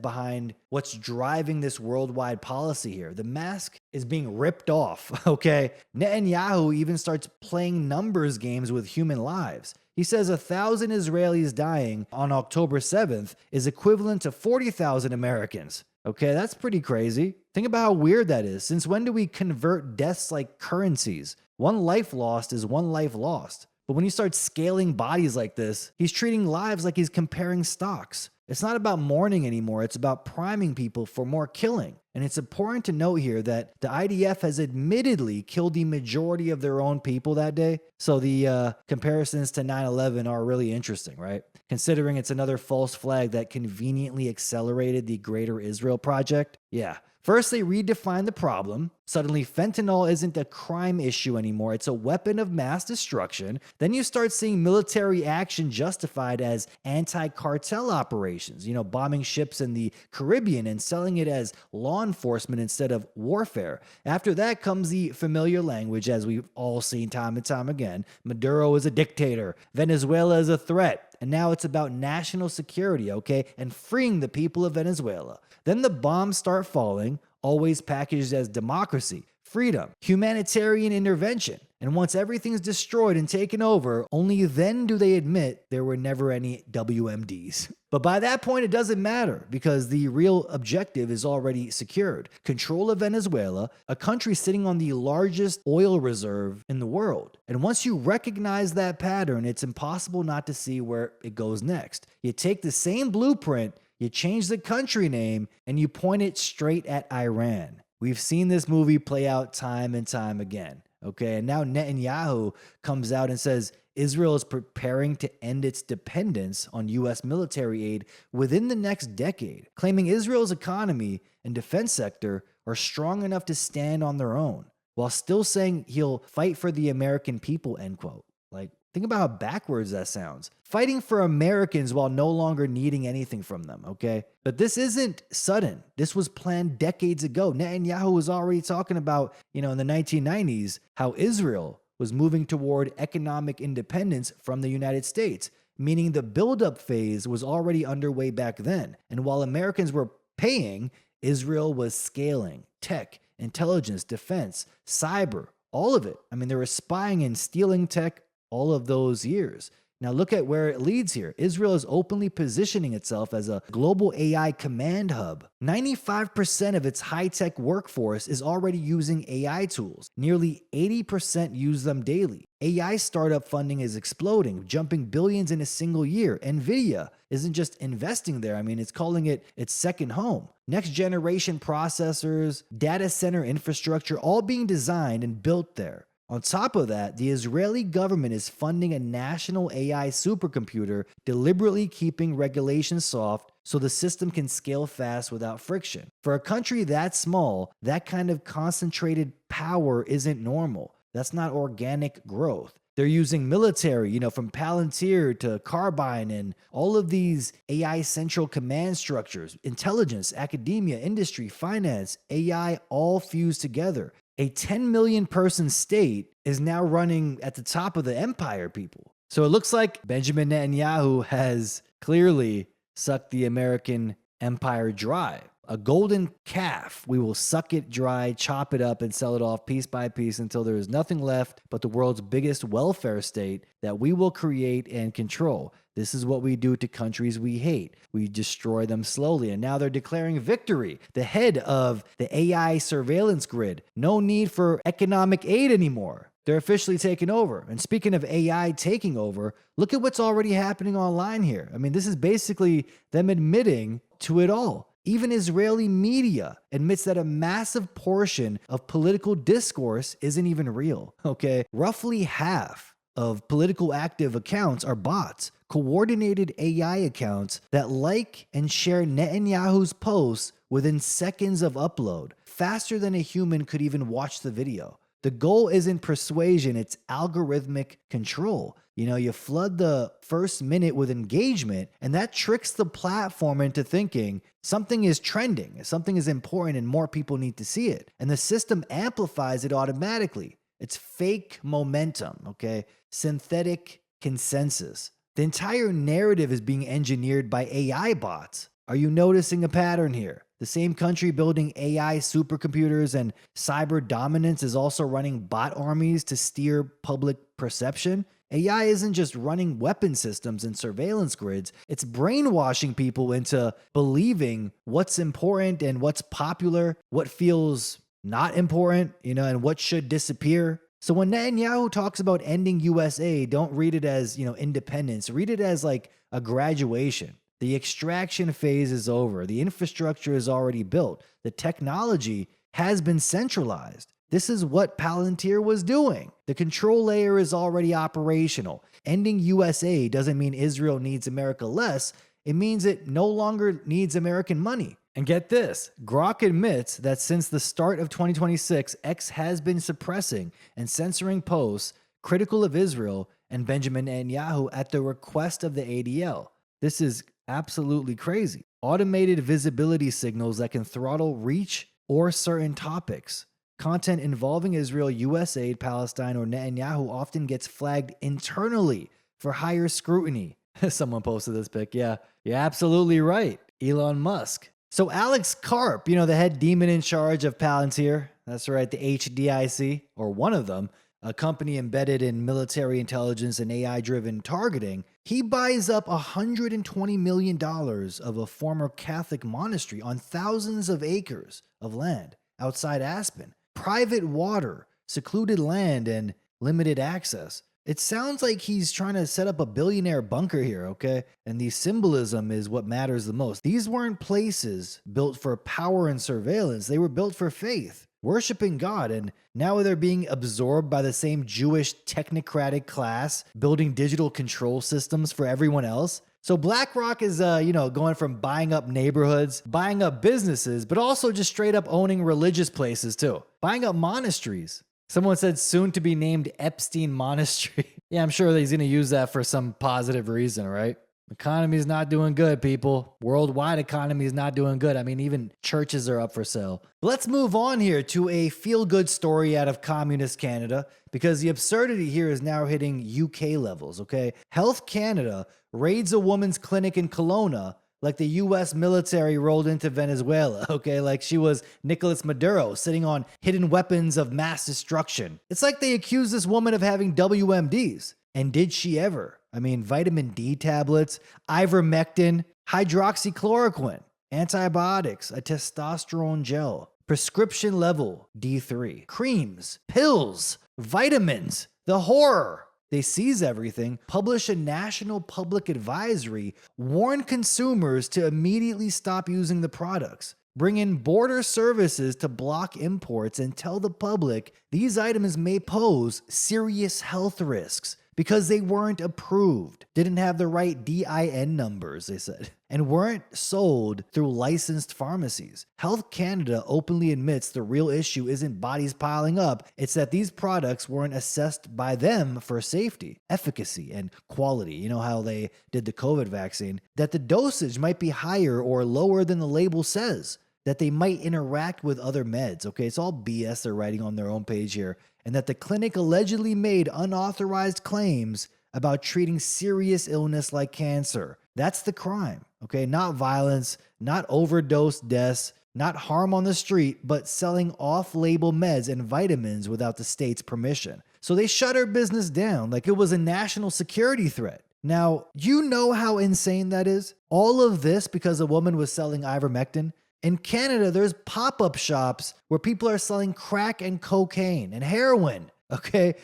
behind what's driving this worldwide policy here. The mask is being ripped off, okay? Netanyahu even starts playing numbers games with human lives. He says 1,000 Israelis dying on October 7th is equivalent to 40,000 Americans. Okay, that's pretty crazy. Think about how weird that is. Since when do we convert deaths like currencies? One life lost is one life lost. But when you start scaling bodies like this, he's treating lives like he's comparing stocks. It's not about mourning anymore. It's about priming people for more killing. And it's important to note here that the IDF has admittedly killed the majority of their own people that day. So the comparisons to 9/11 are really interesting, right? Considering it's another false flag that conveniently accelerated the Greater Israel Project. Yeah. First, they redefined the problem. Suddenly, fentanyl isn't a crime issue anymore. It's a weapon of mass destruction. Then you start seeing military action justified as anti-cartel operations, bombing ships in the Caribbean and selling it as law enforcement instead of warfare. After that comes the familiar language, as we've all seen time and time again. Maduro is a dictator. Venezuela is a threat. And now it's about national security, okay, and freeing the people of Venezuela. Then the bombs start falling, always packaged as democracy, freedom, humanitarian intervention. And once everything's destroyed and taken over, only then do they admit there were never any WMDs. But by that point, it doesn't matter because the real objective is already secured. Control of Venezuela, a country sitting on the largest oil reserve in the world. And once you recognize that pattern, it's impossible not to see where it goes next. You take the same blueprint, you change the country name, and you point it straight at Iran. We've seen this movie play out time and time again. Okay, and now Netanyahu comes out and says Israel is preparing to end its dependence on U.S. military aid within the next decade, claiming Israel's economy and defense sector are strong enough to stand on their own, while still saying he'll fight for the American people, end quote. Like, think about how backwards that sounds. Fighting for Americans while no longer needing anything from them, okay? But this isn't sudden. This was planned decades ago. Netanyahu was already talking about, in the 1990s, how Israel was moving toward economic independence from the United States, meaning the buildup phase was already underway back then. And while Americans were paying, Israel was scaling tech, intelligence, defense, cyber, all of it. I mean, they were spying and stealing tech all of those years. Now look at where it leads here. Israel is openly positioning itself as a global AI command hub. 95% of its high-tech workforce is already using AI tools. Nearly 80% use them daily. AI startup funding is exploding, jumping billions in a single year. NVIDIA isn't just investing there. I mean, it's calling it its second home. Next generation processors, data center infrastructure, all being designed and built there. On top of that, the Israeli government is funding a national AI supercomputer, deliberately keeping regulations soft so the system can scale fast without friction. For a country that small, that kind of concentrated power isn't normal. That's not organic growth. They're using military, from Palantir to Carbine and all of these AI central command structures, intelligence, academia, industry, finance, AI all fused together. A 10 million person state is now running at the top of the empire, people. So it looks like Benjamin Netanyahu has clearly sucked the American empire dry. A golden calf. We will suck it dry, chop it up, and sell it off piece by piece until there is nothing left but the world's biggest welfare state that we will create and control. This is what we do to countries we hate. We destroy them slowly. And now they're declaring victory. The head of the AI surveillance grid. No need for economic aid anymore. They're officially taking over. And speaking of AI taking over, look at what's already happening online here. I mean, this is basically them admitting to it all. Even Israeli media admits that a massive portion of political discourse isn't even real, okay? Roughly half of political active accounts are bots, coordinated AI accounts that like and share Netanyahu's posts within seconds of upload, faster than a human could even watch the video. The goal isn't persuasion, it's algorithmic control. You know, you flood the first minute with engagement, and that tricks the platform into thinking something is trending, something is important, and more people need to see it. And the system amplifies it automatically. It's fake momentum, okay? Synthetic consensus. The entire narrative is being engineered by AI bots. Are you noticing a pattern here? The same country building AI supercomputers and cyber dominance is also running bot armies to steer public perception. AI isn't just running weapon systems and surveillance grids, it's brainwashing people into believing what's important and what's popular, what feels not important, and what should disappear. So when Netanyahu talks about ending USA, don't read it as, independence. Read it as like a graduation. The extraction phase is over. The infrastructure is already built. The technology has been centralized. This is what Palantir was doing. The control layer is already operational. Ending USA doesn't mean Israel needs America less. It means it no longer needs American money. And get this, Grok admits that since the start of 2026, X has been suppressing and censoring posts critical of Israel and Benjamin Netanyahu at the request of the ADL. This is absolutely crazy. Automated visibility signals that can throttle reach or certain topics. Content involving Israel, USAID, Palestine, or Netanyahu often gets flagged internally for higher scrutiny. Someone posted this pic. Yeah, you're absolutely right. Elon Musk. So Alex Karp, the head demon in charge of Palantir, that's right, the HDIC, or one of them, a company embedded in military intelligence and AI-driven targeting, he buys up $120 million of a former Catholic monastery on thousands of acres of land outside Aspen. Private water, secluded land, and limited access. It sounds like he's trying to set up a billionaire bunker here, okay? And the symbolism is what matters the most. These weren't places built for power and surveillance. They were built for faith, worshiping God. And now they're being absorbed by the same Jewish technocratic class, building digital control systems for everyone else. So BlackRock is, going from buying up neighborhoods, buying up businesses, but also just straight up owning religious places too. Buying up monasteries. Someone said soon to be named Epstein Monastery. Yeah, I'm sure that he's going to use that for some positive reason, right? Economy's not doing good, people. Worldwide economy is not doing good. I mean, even churches are up for sale. Let's move on here to a feel-good story out of communist Canada, because the absurdity here is now hitting UK levels, okay? Health Canada raids a woman's clinic in Kelowna like the US military rolled into Venezuela, okay? Like she was Nicolas Maduro sitting on hidden weapons of mass destruction. It's like they accused this woman of having WMDs. And did she ever? I mean, vitamin D tablets, ivermectin, hydroxychloroquine, antibiotics, a testosterone gel, prescription level D3, creams, pills, vitamins, the horror. They seize everything, publish a national public advisory, warn consumers to immediately stop using the products, bring in border services to block imports, and tell the public these items may pose serious health risks because they weren't approved, didn't have the right DIN numbers, they said, and weren't sold through licensed pharmacies. Health Canada openly admits the real issue isn't bodies piling up, it's that these products weren't assessed by them for safety, efficacy, and quality. You know how they did the COVID vaccine? That the dosage might be higher or lower than the label says, that they might interact with other meds. Okay, it's all BS they're writing on their own page here. And that the clinic allegedly made unauthorized claims about treating serious illness like cancer. That's the crime, okay? Not violence, not overdose deaths, not harm on the street, but selling off-label meds and vitamins without the state's permission. So they shut her business down like it was a national security threat. Now, you know how insane that is? All of this because a woman was selling ivermectin? In Canada, there's pop-up shops where people are selling crack and cocaine and heroin. Okay,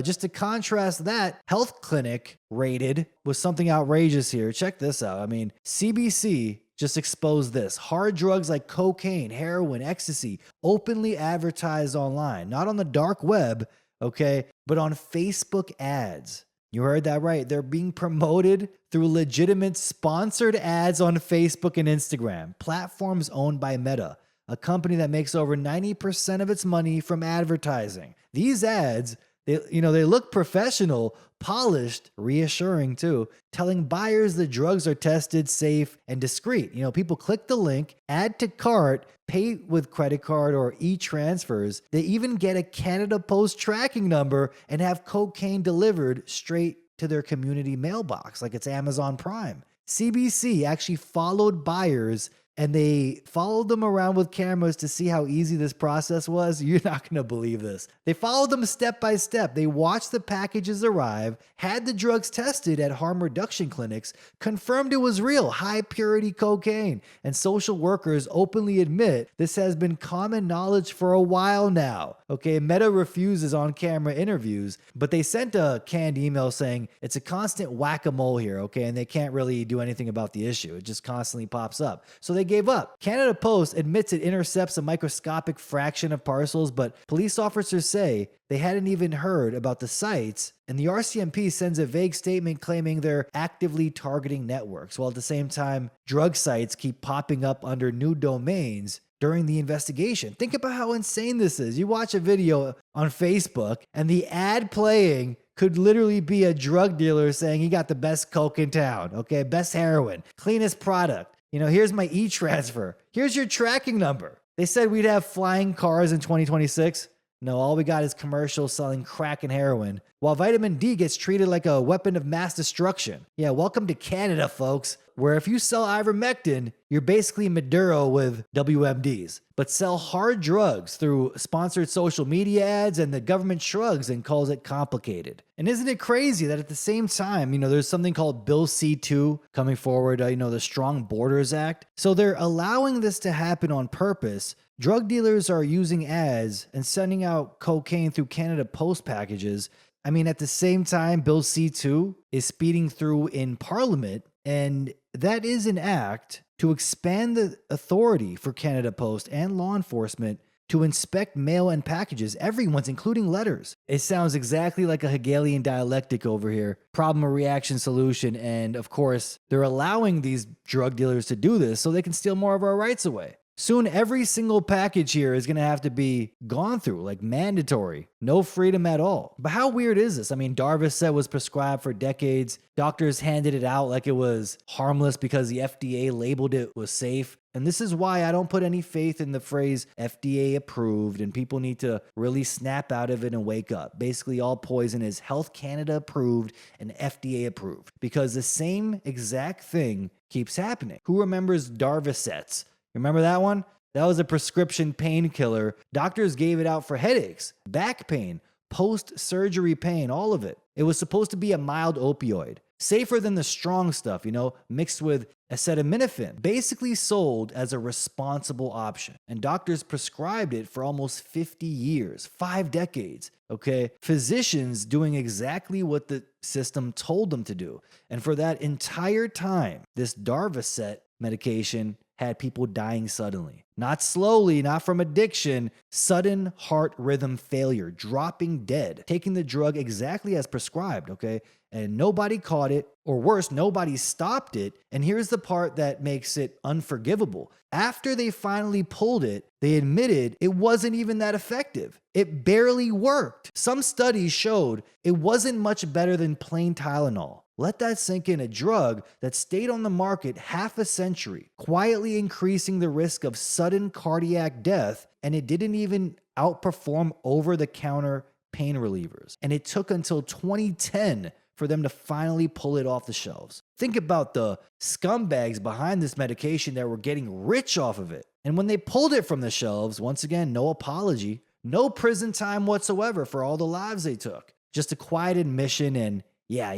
just to contrast that, health clinic raided was something outrageous here. Check this out. I mean, CBC just exposed this. Hard drugs like cocaine, heroin, ecstasy, openly advertised online, not on the dark web, okay, but on Facebook ads. You heard that right. They're being promoted through legitimate sponsored ads on Facebook and Instagram, platforms owned by Meta, a company that makes over 90% of its money from advertising. These ads, they look professional, polished, reassuring too, telling buyers the drugs are tested, safe, and discreet. People click the link, add to cart, pay with credit card or e-transfers. They even get a Canada Post tracking number and have cocaine delivered straight to their community mailbox like it's Amazon Prime. CBC actually followed buyers and they followed them around with cameras to see how easy this process was. You're not going to believe this. They followed them step by step. They watched the packages arrive, had the drugs tested at harm reduction clinics, confirmed it was real, high purity cocaine, and social workers openly admit this has been common knowledge for a while now. Okay, Meta refuses on-camera interviews, but they sent a canned email saying it's a constant whack-a-mole here, okay, and they can't really do anything about the issue. It just constantly pops up. So they gave up. Canada Post admits it intercepts a microscopic fraction of parcels, but police officers say they hadn't even heard about the sites, and the RCMP sends a vague statement claiming they're actively targeting networks, while at the same time, drug sites keep popping up under new domains during the investigation. Think about how insane this is. You watch a video on Facebook, and the ad playing could literally be a drug dealer saying he got the best coke in town, okay? Best heroin, cleanest product. Here's my e-transfer. Here's your tracking number. They said we'd have flying cars in 2026. No, all we got is commercials selling crack and heroin, while vitamin D gets treated like a weapon of mass destruction. Yeah, welcome to Canada, folks, where if you sell ivermectin, you're basically Maduro with WMDs. But sell hard drugs through sponsored social media ads, and the government shrugs and calls it complicated. And isn't it crazy that at the same time, there's something called Bill C-2 coming forward, the Strong Borders Act. So they're allowing this to happen on purpose. Drug dealers are using ads and sending out cocaine through Canada Post packages. At the same time, Bill C-2 is speeding through in Parliament, and that is an act to expand the authority for Canada Post and law enforcement to inspect mail and packages, everyone's, including letters. It sounds exactly like a Hegelian dialectic over here. Problem, reaction, solution. And of course, they're allowing these drug dealers to do this so they can steal more of our rights away. Soon, every single package here is going to have to be gone through, like mandatory. No freedom at all. But how weird is this? Darvocet was prescribed for decades. Doctors handed it out like it was harmless because the FDA labeled it was safe. And this is why I don't put any faith in the phrase FDA approved, and people need to really snap out of it and wake up. Basically, all poison is Health Canada approved and FDA approved, because the same exact thing keeps happening. Who remembers Darvocets? Remember that one? That was a prescription painkiller. Doctors gave it out for headaches, back pain, post-surgery pain, all of it. It was supposed to be a mild opioid, safer than the strong stuff, mixed with acetaminophen, basically sold as a responsible option. And doctors prescribed it for almost 50 years, 5 decades, okay? Physicians doing exactly what the system told them to do. And for that entire time, this Darvocet medication had people dying suddenly. Not slowly, not from addiction, sudden heart rhythm failure, dropping dead, taking the drug exactly as prescribed, okay? And nobody caught it, or worse, nobody stopped it. And here's the part that makes it unforgivable. After they finally pulled it, they admitted it wasn't even that effective. It barely worked. Some studies showed it wasn't much better than plain Tylenol. Let that sink in. A drug that stayed on the market half a century, quietly increasing the risk of sudden cardiac death, and it didn't even outperform over-the-counter pain relievers. And it took until 2010 for them to finally pull it off the shelves. Think about the scumbags behind this medication that were getting rich off of it. And when they pulled it from the shelves, once again, no apology, no prison time whatsoever for all the lives they took. Just a quiet admission and yeah,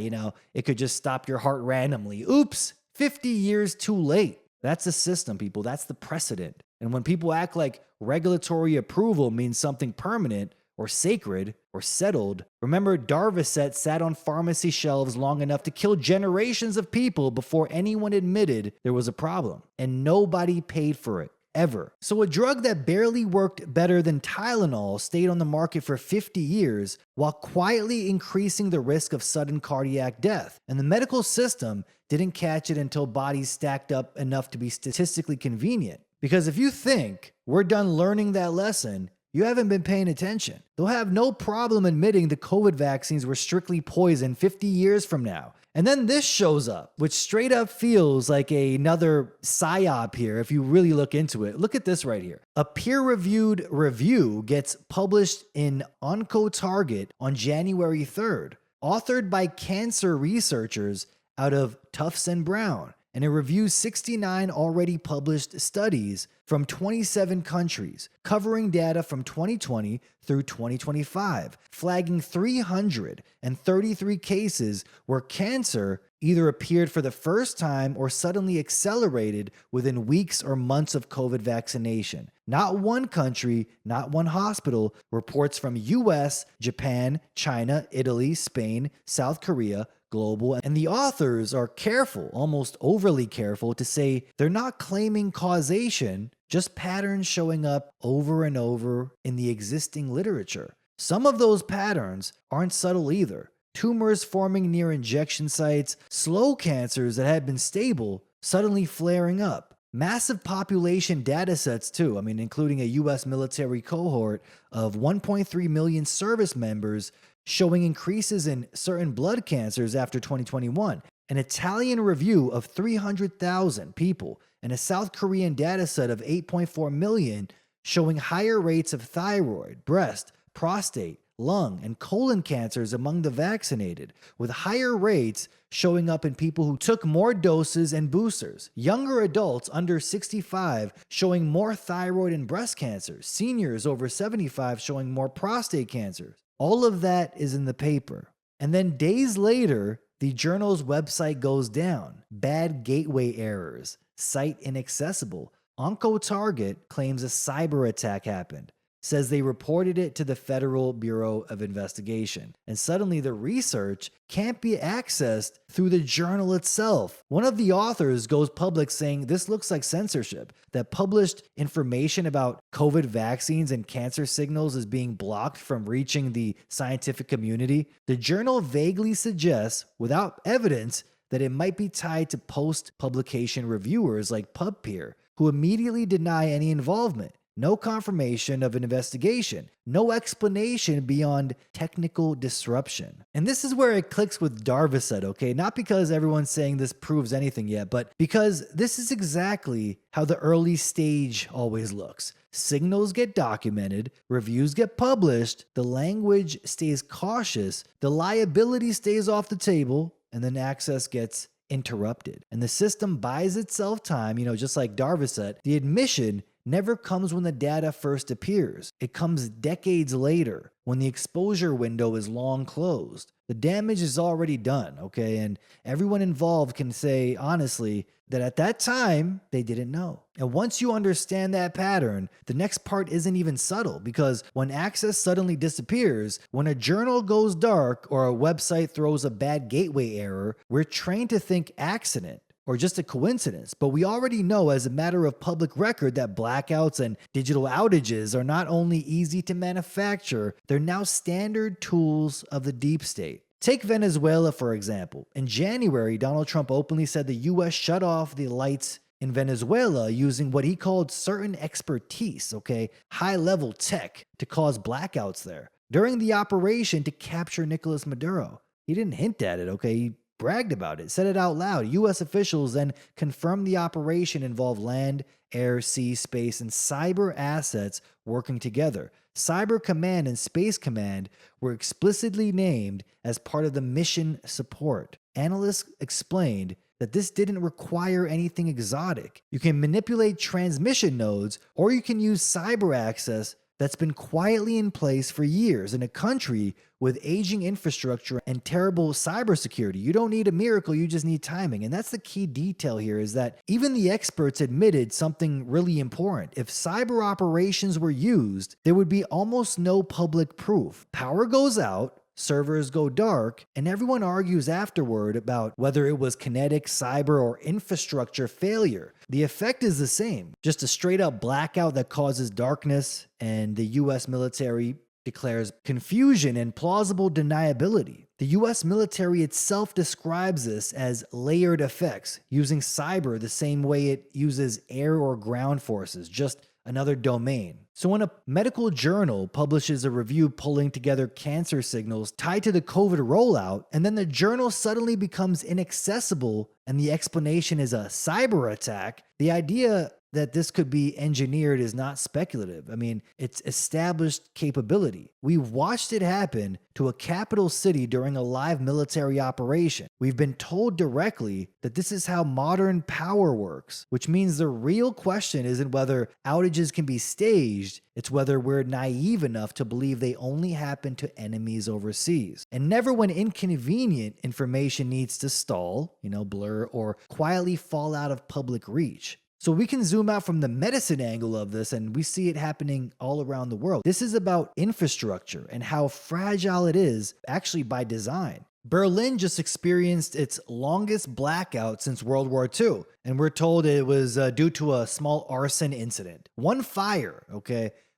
it could just stop your heart randomly. Oops, 50 years too late. That's the system, people. That's the precedent. And when people act like regulatory approval means something permanent, or sacred or settled. Remember, Darvocet sat on pharmacy shelves long enough to kill generations of people before anyone admitted there was a problem, and nobody paid for it. Ever. So a drug that barely worked better than Tylenol stayed on the market for 50 years while quietly increasing the risk of sudden cardiac death. And the medical system didn't catch it until bodies stacked up enough to be statistically convenient. Because if you think we're done learning that lesson, you haven't been paying attention. They'll have no problem admitting the COVID vaccines were strictly poison 50 years from now. And then this shows up, which straight up feels like another psyop here if you really look into it. Look at this right here. A peer-reviewed review gets published in OncoTarget on January 3rd, authored by cancer researchers out of Tufts and Brown. And it reviews 69 already published studies from 27 countries, covering data from 2020 through 2025, flagging 333 cases where cancer either appeared for the first time or suddenly accelerated within weeks or months of COVID vaccination. Not one country, not one hospital reports from US, Japan, China, Italy, Spain, South Korea, global, and the authors are careful, almost overly careful, to say they're not claiming causation, just patterns showing up over and over in the existing literature. Some of those patterns aren't subtle either. Tumors forming near injection sites, slow cancers that had been stable suddenly flaring up. Massive population data sets too, including a US military cohort of 1.3 million service members showing increases in certain blood cancers after 2021, an Italian review of 300,000 people, and a South Korean dataset of 8.4 million showing higher rates of thyroid, breast, prostate, lung, and colon cancers among the vaccinated, with higher rates showing up in people who took more doses and boosters. Younger adults under 65 showing more thyroid and breast cancers, seniors over 75 showing more prostate cancers. All of that is in the paper. And then days later, the journal's website goes down. Bad gateway errors. Site inaccessible. OncoTarget claims a cyber attack happened. Says they reported it to the Federal Bureau of Investigation. And suddenly the research can't be accessed through the journal itself. One of the authors goes public saying this looks like censorship, that published information about COVID vaccines and cancer signals is being blocked from reaching the scientific community. The journal vaguely suggests, without evidence, that it might be tied to post-publication reviewers like PubPeer, who immediately deny any involvement. No confirmation of an investigation. No explanation beyond technical disruption. And this is where it clicks with Darvocet, okay? Not because everyone's saying this proves anything yet, but because this is exactly how the early stage always looks. Signals get documented, reviews get published, the language stays cautious, the liability stays off the table, and then access gets interrupted. And the system buys itself time, just like Darvocet. The admission never comes when the data first appears. It comes decades later, when the exposure window is long closed. The damage is already done, okay? And everyone involved can say, honestly, that at that time, they didn't know. And once you understand that pattern, the next part isn't even subtle, because when access suddenly disappears, when a journal goes dark or a website throws a bad gateway error, we're trained to think accident or just a coincidence. But we already know as a matter of public record that blackouts and digital outages are not only easy to manufacture, they're now standard tools of the deep state. Take Venezuela, for example. In January, Donald Trump openly said the US shut off the lights in Venezuela using what he called certain expertise, okay, high-level tech to cause blackouts there. During the operation to capture Nicolas Maduro. He didn't hint at it, okay? He bragged about it, said it out loud. U.S. officials then confirmed the operation involved land, air, sea, space, and cyber assets working together. Cyber Command and Space Command were explicitly named as part of the mission support. Analysts explained that this didn't require anything exotic. You can manipulate transmission nodes, or you can use cyber access that's been quietly in place for years in a country with aging infrastructure and terrible cybersecurity. You don't need a miracle, you just need timing. And that's the key detail here, is that even the experts admitted something really important. If cyber operations were used, there would be almost no public proof. Power goes out, servers go dark, and everyone argues afterward about whether it was kinetic, cyber, or infrastructure failure. The effect is the same, just a straight up blackout that causes darkness, and the US military declares confusion and plausible deniability. The US military itself describes this as layered effects, using cyber the same way it uses air or ground forces, just another domain. So when a medical journal publishes a review pulling together cancer signals tied to the COVID rollout, and then the journal suddenly becomes inaccessible and the explanation is a cyber attack, the idea that this could be engineered is not speculative. I mean, it's established capability. We watched it happen to a capital city during a live military operation. We've been told directly that this is how modern power works, which means the real question isn't whether outages can be staged, it's whether we're naive enough to believe they only happen to enemies overseas. And never when inconvenient information needs to stall, blur, or quietly fall out of public reach. So we can zoom out from the medicine angle of this, and we see it happening all around the world. This is about infrastructure and how fragile it is, actually by design. Berlin just experienced its longest blackout since World War II, and we're told it was due to a small arson incident. One fire,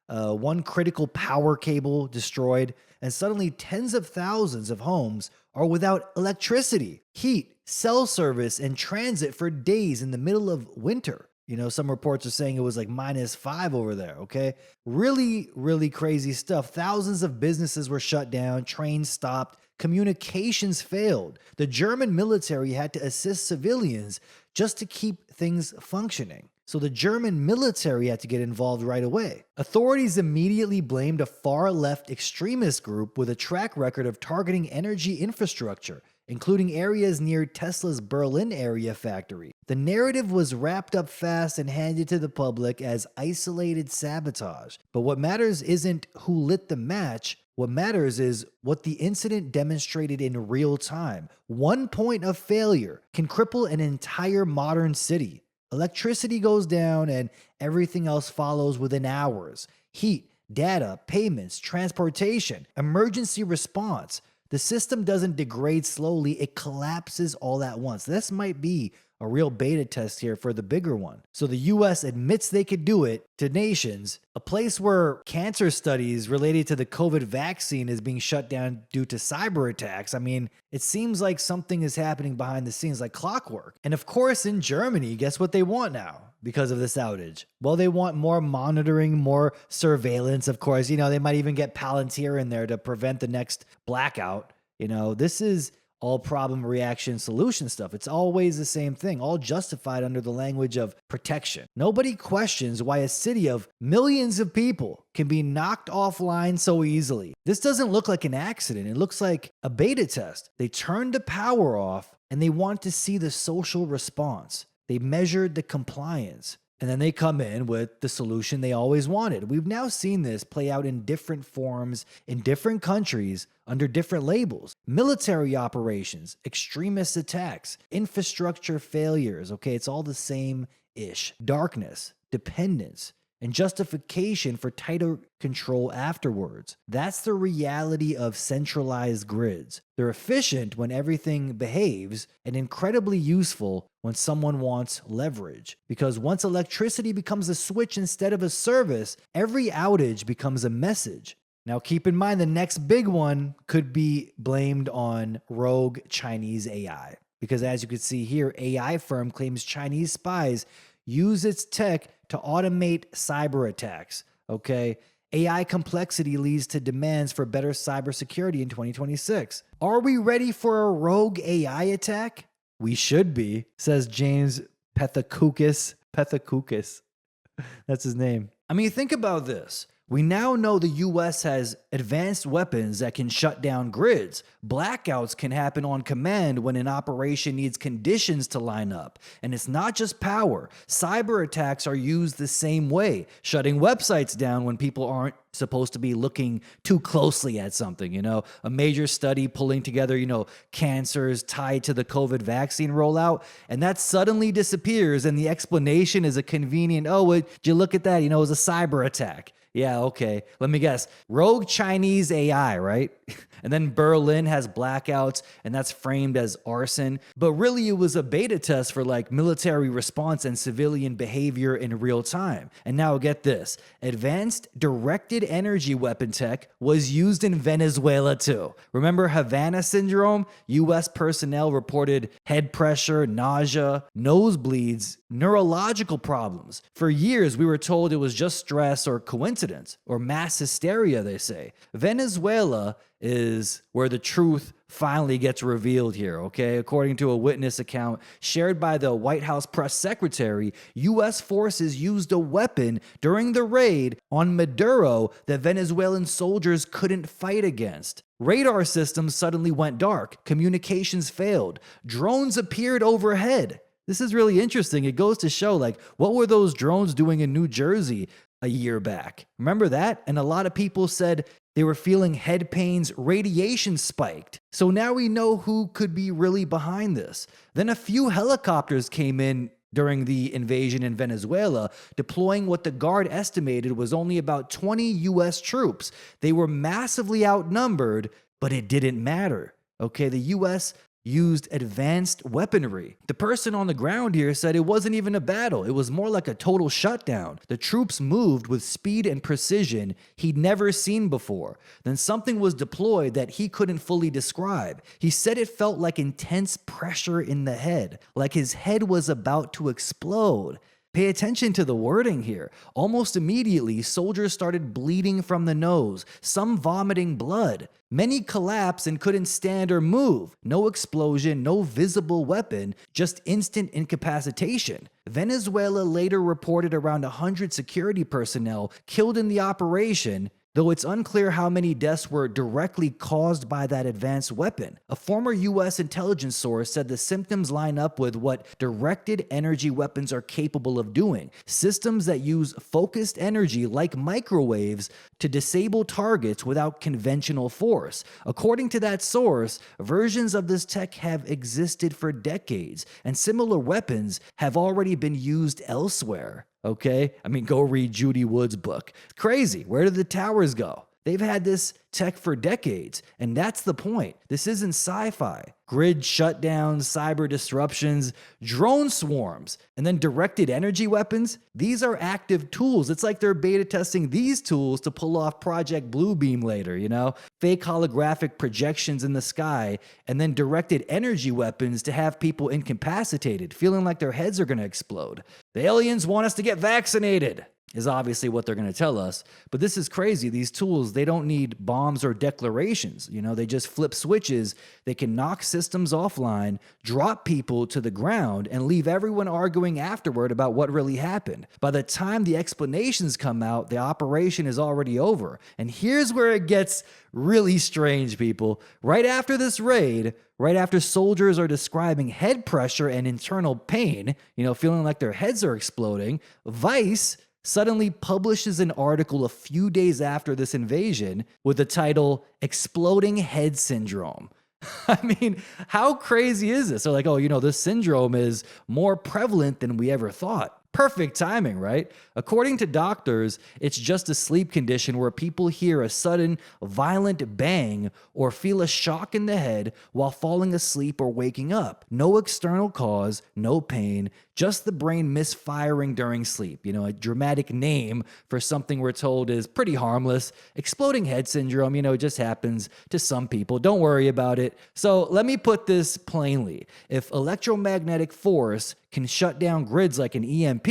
one critical power cable destroyed, and suddenly tens of thousands of homes are without electricity, heat, cell service, and transit for days in the middle of winter. Some reports are saying it was like -5 over there, okay? Really, really crazy stuff. Thousands of businesses were shut down, trains stopped, communications failed. The German military had to assist civilians just to keep things functioning. So the German military had to get involved right away. Authorities immediately blamed a far-left extremist group with a track record of targeting energy infrastructure, including areas near Tesla's Berlin area factory. The narrative was wrapped up fast and handed to the public as isolated sabotage. But what matters isn't who lit the match. What matters is what the incident demonstrated in real time. One point of failure can cripple an entire modern city. Electricity goes down and everything else follows within hours. Heat, data, payments, transportation, emergency response. The system doesn't degrade slowly, it collapses all at once. This might be a real beta test here for the bigger one. So the US admits they could do it to nations, a place where cancer studies related to the COVID vaccine is being shut down due to cyber attacks. I mean, it seems like something is happening behind the scenes like clockwork. And of course, in Germany, guess what they want now because of this outage? Well, they want more monitoring, more surveillance, of course. They might even get Palantir in there to prevent the next blackout. This is all problem, reaction, solution stuff. It's always the same thing, all justified under the language of protection. Nobody questions why a city of millions of people can be knocked offline so easily. This doesn't look like an accident. It looks like a beta test. They turned the power off and they want to see the social response. They measured the compliance. And then they come in with the solution they always wanted. We've now seen this play out in different forms in different countries under different labels. Military operations, extremist attacks, infrastructure failures. It's all the same-ish. Darkness, dependence, and justification for tighter control afterwards. That's the reality of centralized grids. They're efficient when everything behaves and incredibly useful when someone wants leverage. Because once electricity becomes a switch instead of a service, every outage becomes a message. Now keep in mind the next big one could be blamed on rogue Chinese AI. Because as you can see here, AI firm claims Chinese spies use its tech to automate cyber attacks. AI complexity leads to demands for better cybersecurity in 2026. Are we ready for a rogue AI attack? We should be, says James Pethokoukis. That's his name. I mean, think about this. We now know the US has advanced weapons that can shut down grids. Blackouts can happen on command when an operation needs conditions to line up. And it's not just power. Cyber attacks are used the same way, shutting websites down when people aren't supposed to be looking too closely at something, a major study pulling together, cancers tied to the COVID vaccine rollout, and that suddenly disappears, and the explanation is a convenient, oh, would you look at that, it was a cyber attack. Yeah, okay. Let me guess. Rogue Chinese AI, right? And then Berlin has blackouts, and that's framed as arson. But really, it was a beta test for like military response and civilian behavior in real time. And now get this. Advanced directed energy weapon tech was used in Venezuela too. Remember Havana syndrome? US personnel reported head pressure, nausea, nosebleeds, neurological problems. For years, we were told it was just stress or coincidence or mass hysteria, they say. Venezuela is where the truth finally gets revealed here, okay? According to a witness account shared by the White House press secretary, U.S. forces used a weapon during the raid on Maduro that Venezuelan soldiers couldn't fight against. Radar systems suddenly went dark, communications failed, drones appeared overhead. This is really interesting. It goes to show, like, what were those drones doing in New Jersey a year back? Remember that? And a lot of people said they were feeling head pains, radiation spiked. So now we know who could be really behind this. Then a few helicopters came in during the invasion in Venezuela, deploying what the Guard estimated was only about 20 U.S. troops. They were massively outnumbered, but it didn't matter. Okay, the U.S. used advanced weaponry. The person on the ground here said it wasn't even a battle. It was more like a total shutdown. The troops moved with speed and precision he'd never seen before. Then something was deployed that he couldn't fully describe. He said it felt like intense pressure in the head, like his head was about to explode. Pay attention to the wording here. Almost immediately, soldiers started bleeding from the nose, some vomiting blood. Many collapsed and couldn't stand or move. No explosion, no visible weapon, just instant incapacitation. Venezuela later reported around 100 security personnel killed in the operation, though it's unclear how many deaths were directly caused by that advanced weapon. A former U.S. intelligence source said the symptoms line up with what directed energy weapons are capable of doing. Systems that use focused energy like microwaves to disable targets without conventional force. According to that source, versions of this tech have existed for decades, and similar weapons have already been used elsewhere. Okay? I mean, go read Judy Wood's book. It's crazy. Where did the towers go? They've had this tech for decades, and that's the point. This isn't sci-fi. Grid shutdowns, cyber disruptions, drone swarms, and then directed energy weapons. These are active tools. It's like they're beta testing these tools to pull off Project Bluebeam later, Fake holographic projections in the sky, and then directed energy weapons to have people incapacitated, feeling like their heads are going to explode. The aliens want us to get vaccinated, is obviously what they're going to tell us. But this is crazy. These tools, they don't need bombs or declarations. They just flip switches. They can knock systems offline, drop people to the ground, and leave everyone arguing afterward about what really happened. By the time the explanations come out, the operation is already over. And here's where it gets really strange, people. Right after this raid, right after soldiers are describing head pressure and internal pain, feeling like their heads are exploding, Vice suddenly publishes an article a few days after this invasion with the title, Exploding Head Syndrome. I mean, how crazy is this? They're like, this syndrome is more prevalent than we ever thought. Perfect timing, right? According to doctors, it's just a sleep condition where people hear a sudden, violent bang or feel a shock in the head while falling asleep or waking up. No external cause, no pain, just the brain misfiring during sleep. A dramatic name for something we're told is pretty harmless. Exploding head syndrome, it just happens to some people. Don't worry about it. So let me put this plainly. If electromagnetic force can shut down grids like an EMP,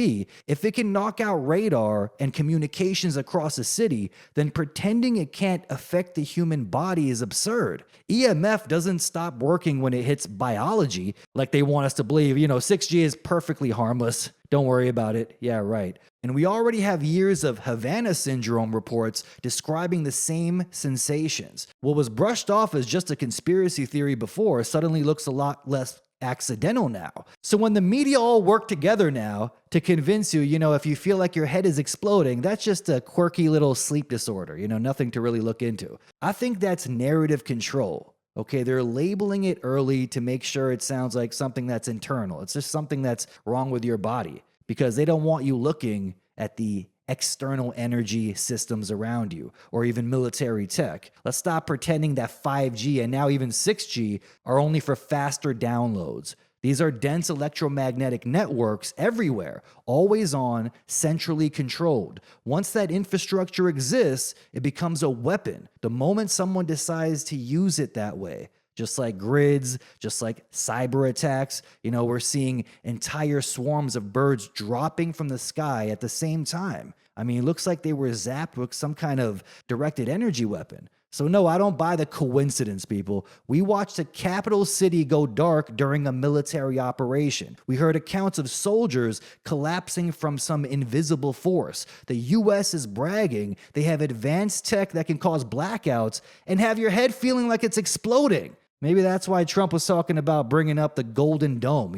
if it can knock out radar and communications across a city, then pretending it can't affect the human body is absurd. EMF doesn't stop working when it hits biology, like they want us to believe. 6G is perfectly harmless. Don't worry about it. Yeah, right. And we already have years of Havana syndrome reports describing the same sensations. What was brushed off as just a conspiracy theory before suddenly looks a lot less accidental now. So when the media all work together now to convince you, if you feel like your head is exploding, that's just a quirky little sleep disorder, nothing to really look into. I think that's narrative control. Okay, they're labeling it early to make sure it sounds like something that's internal. It's just something that's wrong with your body because they don't want you looking at the external energy systems around you or even military tech. Let's stop pretending that 5G and now even 6G are only for faster downloads. These are dense electromagnetic networks everywhere, always on, centrally controlled. Once that infrastructure exists, it becomes a weapon the moment someone decides to use it that way. Just like grids, just like cyber attacks, we're seeing entire swarms of birds dropping from the sky at the same time. I mean, it looks like they were zapped with some kind of directed energy weapon. So no, I don't buy the coincidence, people. We watched a capital city go dark during a military operation. We heard accounts of soldiers collapsing from some invisible force. The US is bragging they have advanced tech that can cause blackouts and have your head feeling like it's exploding. Maybe that's why Trump was talking about bringing up the Golden Dome,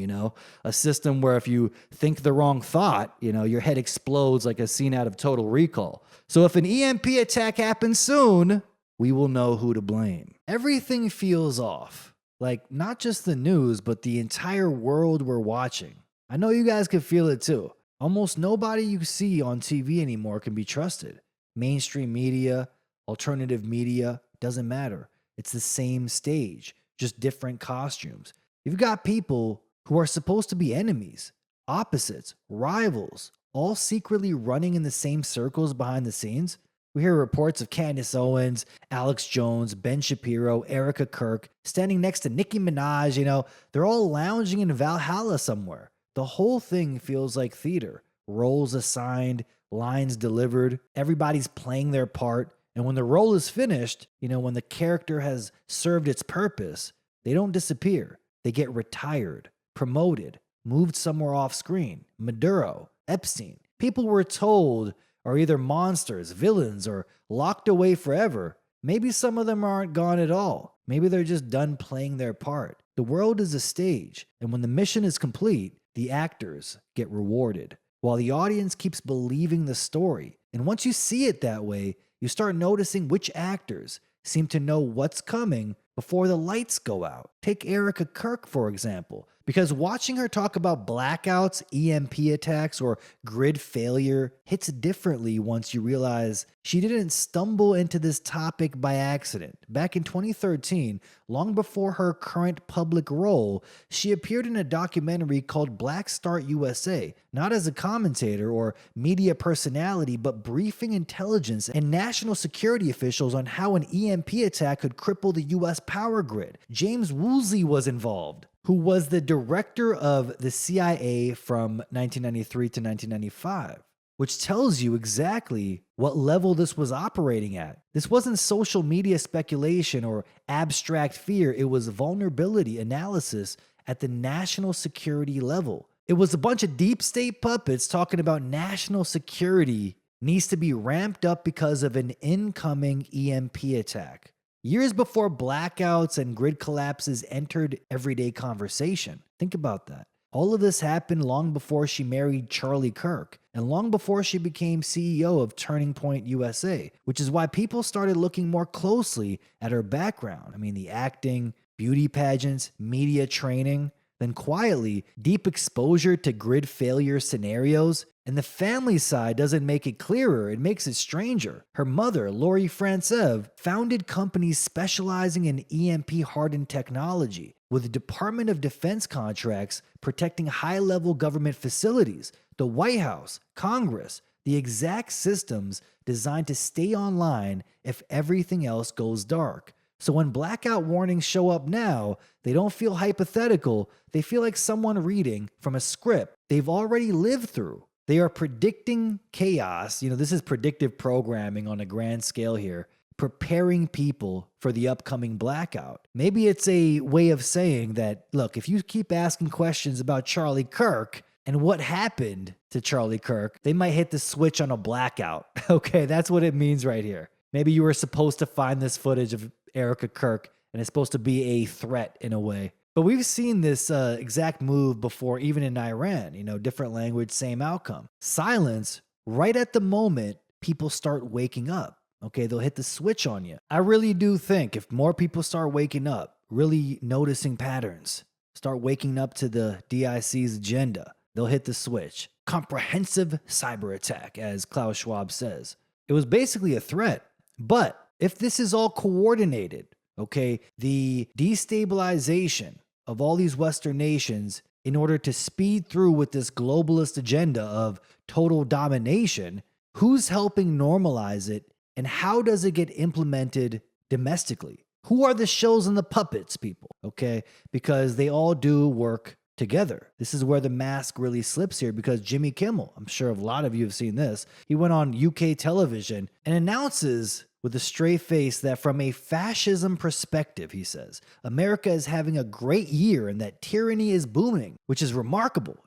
a system where if you think the wrong thought, your head explodes like a scene out of Total Recall. So if an EMP attack happens soon, we will know who to blame. Everything feels off. Like, not just the news, but the entire world we're watching. I know you guys can feel it too. Almost nobody you see on TV anymore can be trusted. Mainstream media, alternative media, doesn't matter. It's the same stage, just different costumes. You've got people who are supposed to be enemies, opposites, rivals, all secretly running in the same circles behind the scenes. We hear reports of Candace Owens, Alex Jones, Ben Shapiro, Erica Kirk standing next to Nicki Minaj. They're all lounging in Valhalla somewhere. The whole thing feels like theater. Roles assigned, lines delivered, everybody's playing their part. And when the role is finished, when the character has served its purpose, they don't disappear. They get retired, promoted, moved somewhere off screen. Maduro, Epstein. People were told are either monsters, villains, or locked away forever. Maybe some of them aren't gone at all. Maybe they're just done playing their part. The world is a stage, and when the mission is complete, the actors get rewarded, while the audience keeps believing the story. And once you see it that way, you start noticing which actors seem to know what's coming before the lights go out. Take Erica Kirk, for example, because watching her talk about blackouts, EMP attacks, or grid failure hits differently once you realize she didn't stumble into this topic by accident. Back in 2013, long before her current public role, she appeared in a documentary called Black Start USA, not as a commentator or media personality, but briefing intelligence and national security officials on how an EMP attack could cripple the US power grid. James Woolsey was involved, who was the director of the CIA from 1993 to 1995, which tells you exactly what level this was operating at. This wasn't social media speculation or abstract fear, it was vulnerability analysis at the national security level. It was a bunch of deep state puppets talking about national security needs to be ramped up because of an incoming EMP attack. Years before blackouts and grid collapses entered everyday conversation. Think about that. All of this happened long before she married Charlie Kirk, and long before she became CEO of Turning Point USA, which is why people started looking more closely at her background. I mean, the acting, beauty pageants, media training, then quietly, deep exposure to grid failure scenarios. And the family side doesn't make it clearer, it makes it stranger. Her mother, Lori Frantsev, founded companies specializing in EMP-hardened technology, with Department of Defense contracts protecting high-level government facilities, the White House, Congress, the exact systems designed to stay online if everything else goes dark. So when blackout warnings show up now, they don't feel hypothetical, they feel like someone reading from a script they've already lived through. They are predicting chaos. This is predictive programming on a grand scale here, preparing people for the upcoming blackout. Maybe it's a way of saying that, look, if you keep asking questions about Charlie Kirk and what happened to Charlie Kirk, they might hit the switch on a blackout. Okay, that's what it means right here. Maybe you were supposed to find this footage of Erica Kirk and it's supposed to be a threat in a way. But we've seen this exact move before, even in Iran, different language, same outcome. Silence right at the moment people start waking up. Okay, they'll hit the switch on you. I really do think if more people start waking up, really noticing patterns, start waking up to the DIC's agenda, they'll hit the switch. Comprehensive cyber attack, as Klaus Schwab says. It was basically a threat. But if this is all coordinated, okay, the destabilization of all these Western nations in order to speed through with this globalist agenda of total domination, who's helping normalize it and how does it get implemented domestically? Who are the shows and the puppets, people? Okay, because they all do work together. This is where the mask really slips here because Jimmy Kimmel, I'm sure a lot of you have seen this, he went on UK television and announces with a straight face that from a fascism perspective, he says, America is having a great year and that tyranny is booming, which is remarkable,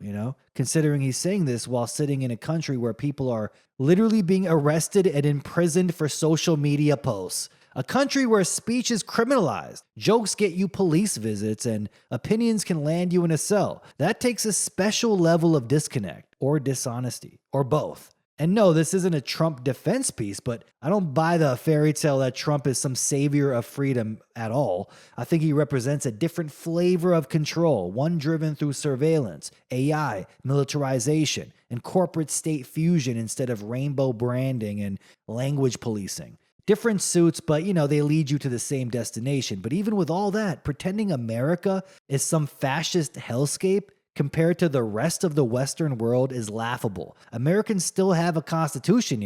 considering he's saying this while sitting in a country where people are literally being arrested and imprisoned for social media posts. A country where speech is criminalized, jokes get you police visits, and opinions can land you in a cell. That takes a special level of disconnect or dishonesty, or both. And no, this isn't a Trump defense piece, but I don't buy the fairy tale that Trump is some savior of freedom at all. I think he represents a different flavor of control, one driven through surveillance, AI, militarization, and corporate state fusion instead of rainbow branding and language policing. Different suits, but they lead you to the same destination. But even with all that, pretending America is some fascist hellscape compared to the rest of the Western world is laughable. Americans still have a constitution,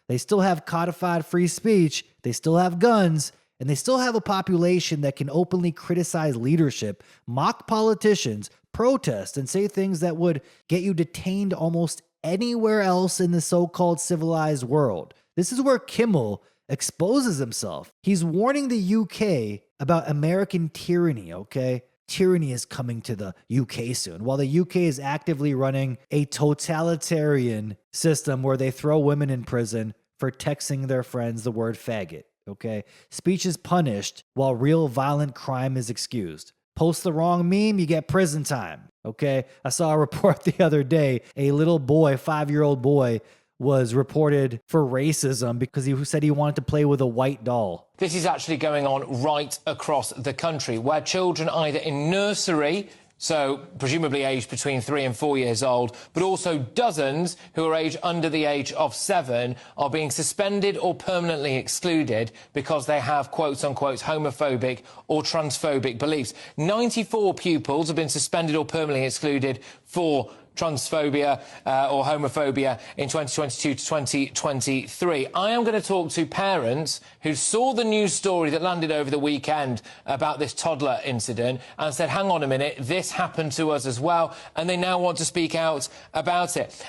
They still have codified free speech, they still have guns, and they still have a population that can openly criticize leadership, mock politicians, protest, and say things that would get you detained almost anywhere else in the so-called civilized world. This is where Kimmel exposes himself. He's warning the UK about American tyranny, okay? Tyranny is coming to the UK soon. While the UK is actively running a totalitarian system where they throw women in prison for texting their friends the word faggot, okay? Speech is punished while real violent crime is excused. Post the wrong meme, you get prison time, okay? I saw a report the other day, a little boy, 5-year-old boy, was reported for racism because he said he wanted to play with a white doll. This is actually going on right across the country, where children either in nursery, so presumably aged between 3 and 4 years old, but also dozens who are aged under the age of 7 are being suspended or permanently excluded because they have quote-unquote homophobic or transphobic beliefs. 94 pupils have been suspended or permanently excluded for transphobia or homophobia in 2022 to 2023. I am going to talk to parents who saw the news story that landed over the weekend about this toddler incident and said, hang on a minute, this happened to us as well, and they now want to speak out about it.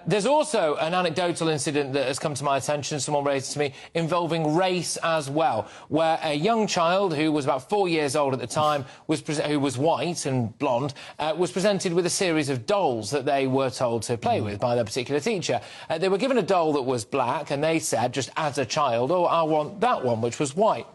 There's also an anecdotal incident that has come to my attention, someone raised it to me, involving race as well, where a young child who was about 4 years old at the time, who was white and blonde, was presented with a series of dolls that they were told to play with by their particular teacher. They were given a doll that was black, and they said, just as a child, oh, I want that one, which was white.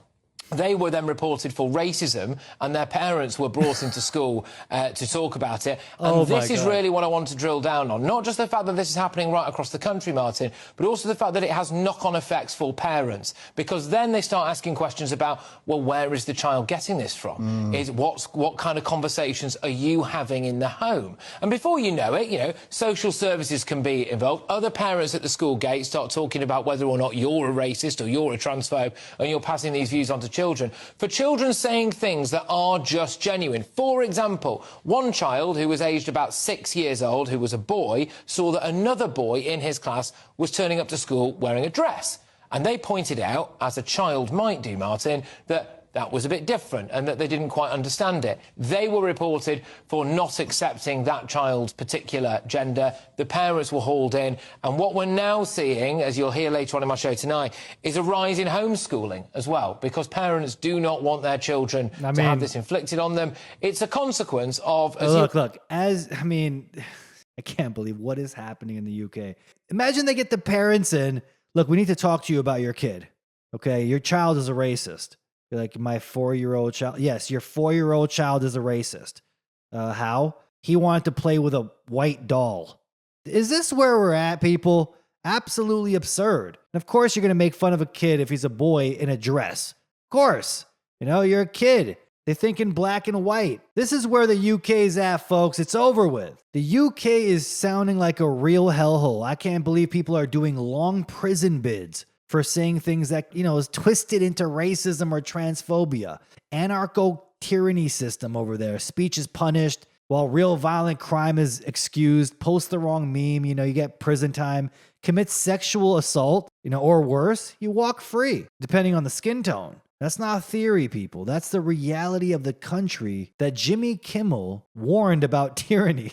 They were then reported for racism, and their parents were brought into school to talk about it. And this is really what I want to drill down on. Not just the fact that this is happening right across the country, Martin, but also the fact that it has knock-on effects for parents. Because then they start asking questions about, well, where is the child getting this from? What kind of conversations are you having in the home? And before you know it, social services can be involved. Other parents at the school gate start talking about whether or not you're a racist or you're a transphobe, and you're passing these views on to children. For children saying things that are just genuine. For example, one child who was aged about 6 years old, who was a boy, saw that another boy in his class was turning up to school wearing a dress. And they pointed out, as a child might do, Martin, that was a bit different and that they didn't quite understand it. They were reported for not accepting that child's particular gender. The parents were hauled in. And what we're now seeing, as you'll hear later on in my show tonight, is a rise in homeschooling as well, because parents do not want their children to have this inflicted on them. It's a consequence of... I can't believe what is happening in the UK. Imagine they get the parents in, look, we need to talk to you about your kid. Okay, your child is a racist. You're like, my 4-year-old child. Yes, your 4-year-old child is a racist. How? He wanted to play with a white doll. Is this where we're at, people? Absolutely absurd. And of course, you're going to make fun of a kid if he's a boy in a dress. Of course. You know, you're a kid. They think in black and white. This is where the UK is at, folks. It's over with. The UK is sounding like a real hellhole. I can't believe people are doing long prison bids for saying things that, is twisted into racism or transphobia. Anarcho-tyranny system over there. Speech is punished while real violent crime is excused. Post the wrong meme, you get prison time. Commit sexual assault, or worse, you walk free, depending on the skin tone. That's not theory, people. That's the reality of the country that Jimmy Kimmel warned about tyranny.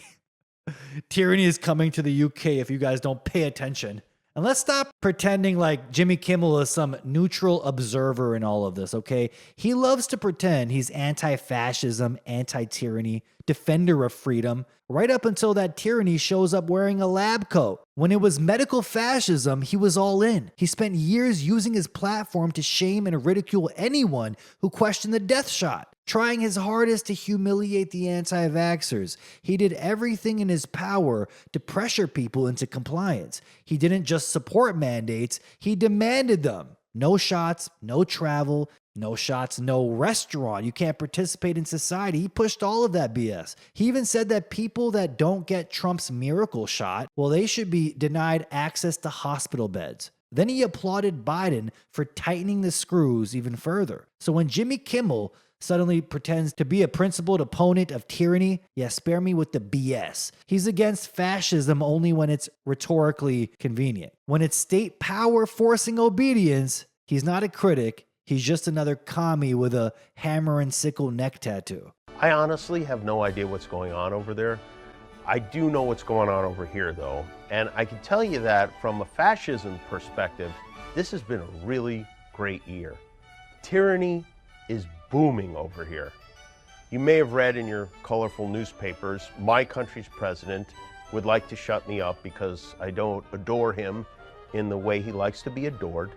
Tyranny is coming to the UK if you guys don't pay attention. And let's stop pretending like Jimmy Kimmel is some neutral observer in all of this, okay? He loves to pretend he's anti-fascism, anti-tyranny, defender of freedom, right up until that tyranny shows up wearing a lab coat. When it was medical fascism, he was all in. He spent years using his platform to shame and ridicule anyone who questioned the death shot, trying his hardest to humiliate the anti-vaxxers. He did everything in his power to pressure people into compliance. He didn't just support mandates, he demanded them. No shots, no travel, no shots, no restaurant. You can't participate in society. He pushed all of that BS. He even said that people that don't get Trump's miracle shot, well, they should be denied access to hospital beds. Then he applauded Biden for tightening the screws even further. So when Jimmy Kimmel suddenly pretends to be a principled opponent of tyranny, yeah, spare me with the BS. He's against fascism only when it's rhetorically convenient. When it's state power forcing obedience, he's not a critic. He's just another commie with a hammer and sickle neck tattoo. I honestly have no idea what's going on over there. I do know what's going on over here, though. And I can tell you that from a fascism perspective, this has been a really great year. Tyranny is booming over here. You may have read in your colorful newspapers, my country's president would like to shut me up because I don't adore him in the way he likes to be adored.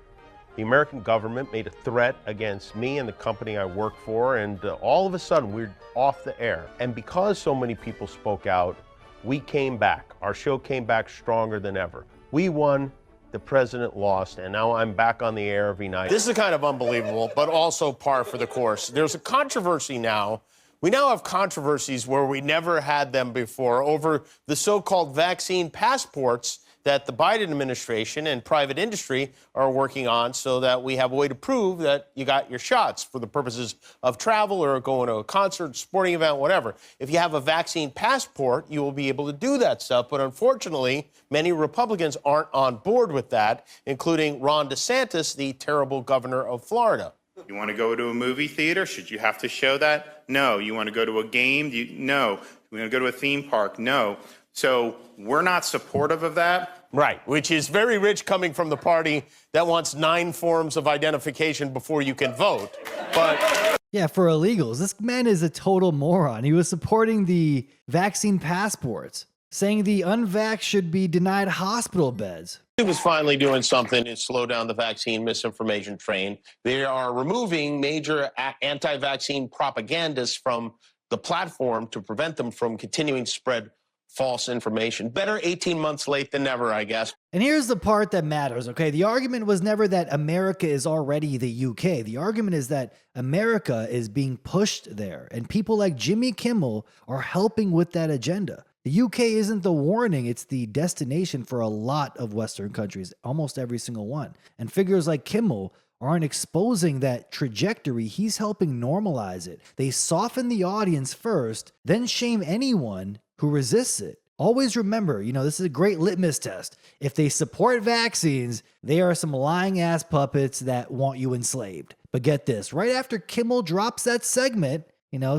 The American government made a threat against me and the company I work for, and all of a sudden we're off the air. And because so many people spoke out, we came back. Our show came back stronger than ever. We won, the president lost, and now I'm back on the air every night. This is kind of unbelievable, but also par for the course. There's a controversy now. We now have controversies where we never had them before over the so-called vaccine passports that the Biden administration and private industry are working on so that we have a way to prove that you got your shots for the purposes of travel or going to a concert, sporting event, whatever. If you have a vaccine passport, you will be able to do that stuff. But unfortunately, many Republicans aren't on board with that, including Ron DeSantis, the terrible governor of Florida. You want to go to a movie theater? Should you have to show that? No. You want to go to a game? No. You want to go to a theme park? No. So we're not supportive of that. Right, which is very rich coming from the party that wants 9 forms of identification before you can vote. But yeah, for illegals, this man is a total moron. He was supporting the vaccine passports, saying the unvaxxed should be denied hospital beds. He was finally doing something to slow down the vaccine misinformation train. They are removing major anti-vaccine propagandists from the platform to prevent them from continuing to spread false information. Better 18 months late than never, I guess. And here's the part that matters, okay? The argument was never that America is already the UK. The argument is that America is being pushed there, and people like Jimmy Kimmel are helping with that agenda. The UK isn't the warning, it's the destination for a lot of Western countries, almost every single one. And figures like Kimmel aren't exposing that trajectory, he's helping normalize it. They soften the audience first, then shame anyone who resists it. Always remember, this is a great litmus test. If they support vaccines, they are some lying ass puppets that want you enslaved. But get this, right after Kimmel drops that segment,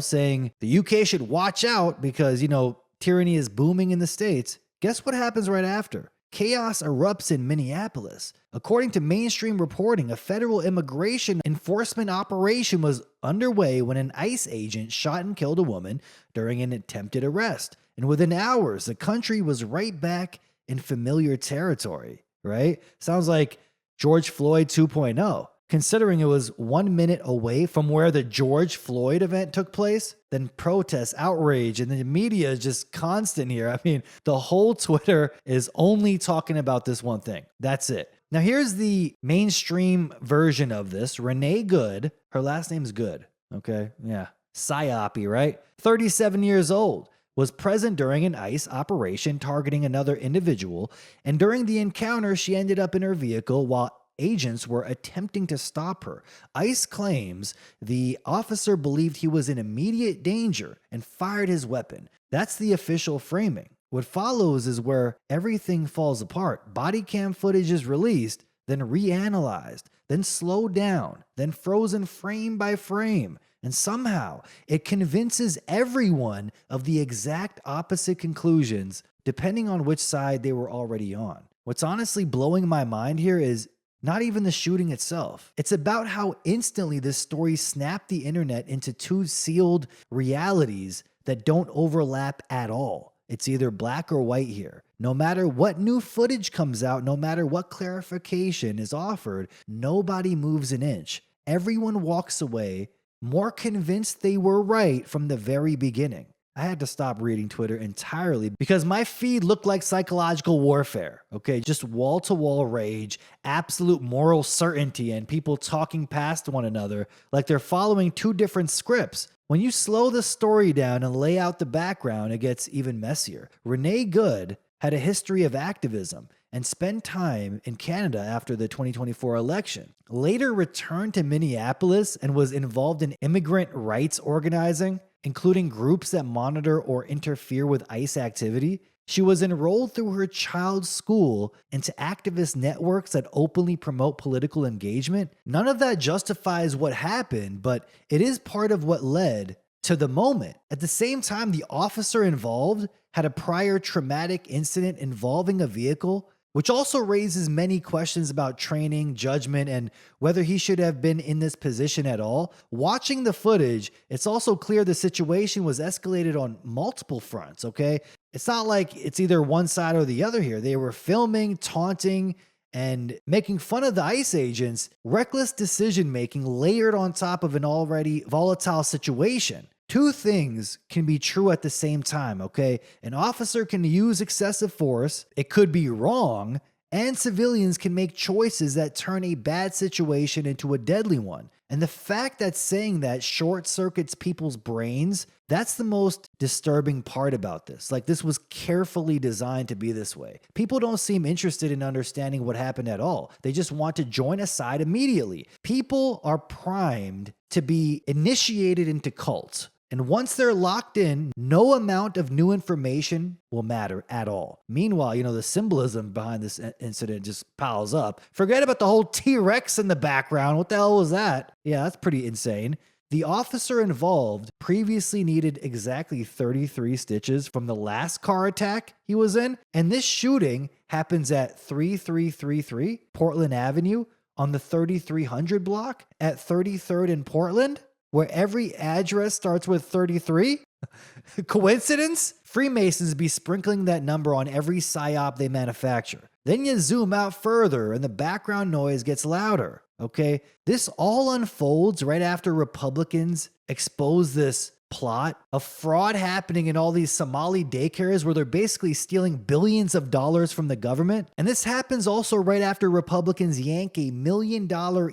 saying the UK should watch out because, tyranny is booming in the States, guess what happens right after? Chaos erupts in Minneapolis. According to mainstream reporting, a federal immigration enforcement operation was underway when an ICE agent shot and killed a woman during an attempted arrest. And within hours, the country was right back in familiar territory, right? Sounds like George Floyd 2.0. considering it was 1 minute away from where the George Floyd event took place. Then protests, outrage, and the media is just constant here. I mean, the whole Twitter is only talking about this one thing. That's it. Now, here's the mainstream version of this. Renee Good, her last name's Good, okay? Yeah, psyopy, right? 37 years old, was present during an ICE operation targeting another individual, and during the encounter, she ended up in her vehicle while agents were attempting to stop her. ICE claims the officer believed he was in immediate danger and fired his weapon. That's the official framing. What follows is where everything falls apart. Body cam footage is released, then reanalyzed, then slowed down, then frozen frame by frame. And somehow it convinces everyone of the exact opposite conclusions, depending on which side they were already on. What's honestly blowing my mind here is not even the shooting itself. It's about how instantly this story snapped the internet into two sealed realities that don't overlap at all. It's either black or white here. No matter what new footage comes out, no matter what clarification is offered, nobody moves an inch. Everyone walks away more convinced they were right from the very beginning. I had to stop reading Twitter entirely because my feed looked like psychological warfare, okay? Just wall-to-wall rage, absolute moral certainty, and people talking past one another like they're following two different scripts. When you slow the story down and lay out the background, it gets even messier. Renee Good had a history of activism and spent time in Canada after the 2024 election. Later returned to Minneapolis and was involved in immigrant rights organizing, including groups that monitor or interfere with ICE activity. She was enrolled through her child's school into activist networks that openly promote political engagement. None of that justifies what happened, but it is part of what led to the moment. At the same time, the officer involved had a prior traumatic incident involving a vehicle, which also raises many questions about training, judgment, and whether he should have been in this position at all. Watching the footage, it's also clear the situation was escalated on multiple fronts, okay? It's not like it's either one side or the other here. They were filming, taunting, and making fun of the ICE agents. Reckless decision-making layered on top of an already volatile situation. Two things can be true at the same time, okay? An officer can use excessive force, it could be wrong, and civilians can make choices that turn a bad situation into a deadly one. And the fact that saying that short circuits people's brains, that's the most disturbing part about this. Like, this was carefully designed to be this way. People don't seem interested in understanding what happened at all. They just want to join a side immediately. People are primed to be initiated into cults. And once they're locked in, no amount of new information will matter at all. Meanwhile, the symbolism behind this incident just piles up. Forget about the whole T-Rex in the background. What the hell was that? Yeah, that's pretty insane. The officer involved previously needed exactly 33 stitches from the last car attack he was in. And this shooting happens at 3333 Portland Avenue on the 3300 block at 33rd in Portland, where every address starts with 33? Coincidence? Freemasons be sprinkling that number on every psyop they manufacture. Then you zoom out further and the background noise gets louder, okay? This all unfolds right after Republicans expose this plot of fraud happening in all these Somali daycares where they're basically stealing billions of dollars from the government. And this happens also right after Republicans yank a $1 million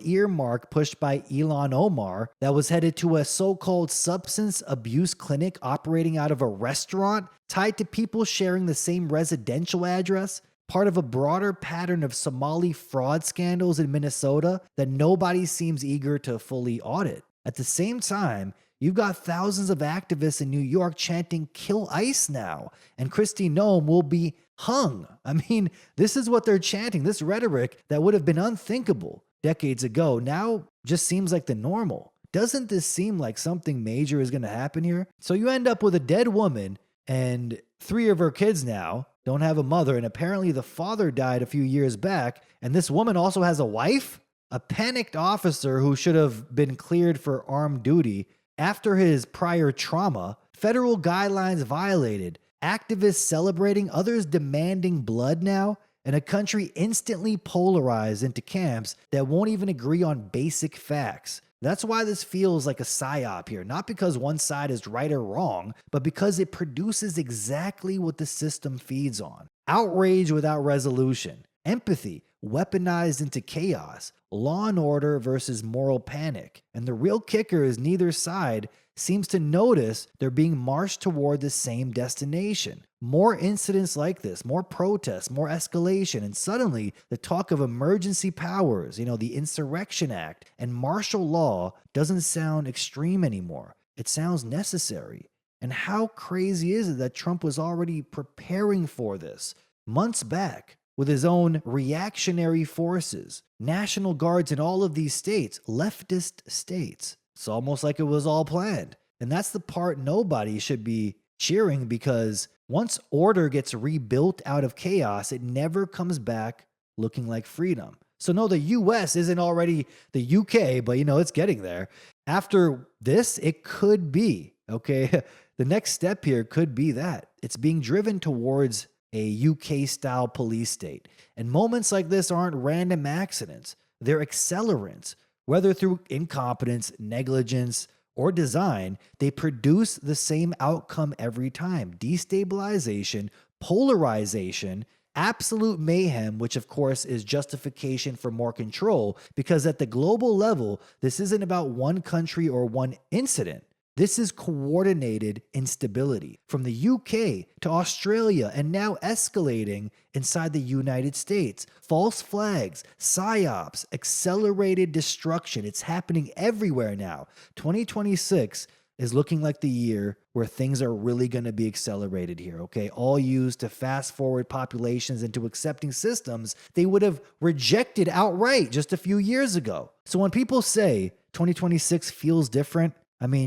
earmark pushed by Ilhan Omar that was headed to a so-called substance abuse clinic operating out of a restaurant tied to people sharing the same residential address, part of a broader pattern of Somali fraud scandals in Minnesota that nobody seems eager to fully audit. At the same time, you've got thousands of activists in New York chanting, "Kill ICE now," and Kristi Noem will be hung. I mean, this is what they're chanting. This rhetoric that would have been unthinkable decades ago now just seems like the normal. Doesn't this seem like something major is going to happen here? So you end up with a dead woman, and 3 of her kids now don't have a mother, and apparently the father died a few years back, and this woman also has a wife? A panicked officer who should have been cleared for armed duty after his prior trauma, federal guidelines violated, activists celebrating, others demanding blood now. and a country instantly polarized into camps that won't even agree on basic facts. That's why this feels like a psyop here, not because one side is right or wrong, but because it produces exactly what the system feeds on. Outrage without resolution, empathy weaponized into chaos, law and order versus moral panic. And the real kicker is neither side seems to notice they're being marched toward the same destination. More incidents like this, more protests, more escalation, and suddenly the talk of emergency powers, the Insurrection Act and martial law doesn't sound extreme anymore. It sounds necessary. And how crazy is it that Trump was already preparing for this months back with his own reactionary forces, National Guards in all of these states, leftist states? It's almost like it was all planned. And that's the part nobody should be cheering, because once order gets rebuilt out of chaos, it never comes back looking like freedom. So no, the US isn't already the UK, but it's getting there. After this, it could be, okay? The next step here could be that. It's being driven towards a UK-style police state. And moments like this aren't random accidents. They're accelerants. Whether through incompetence, negligence, or design, they produce the same outcome every time: destabilization, polarization, absolute mayhem, which of course is justification for more control, because at the global level, this isn't about one country or one incident. This is coordinated instability from the UK to Australia and now escalating inside the United States. False flags, psyops, accelerated destruction. It's happening everywhere now. 2026 is looking like the year where things are really going to be accelerated here, okay? All used to fast forward populations into accepting systems they would have rejected outright just a few years ago. So when people say 2026 feels different,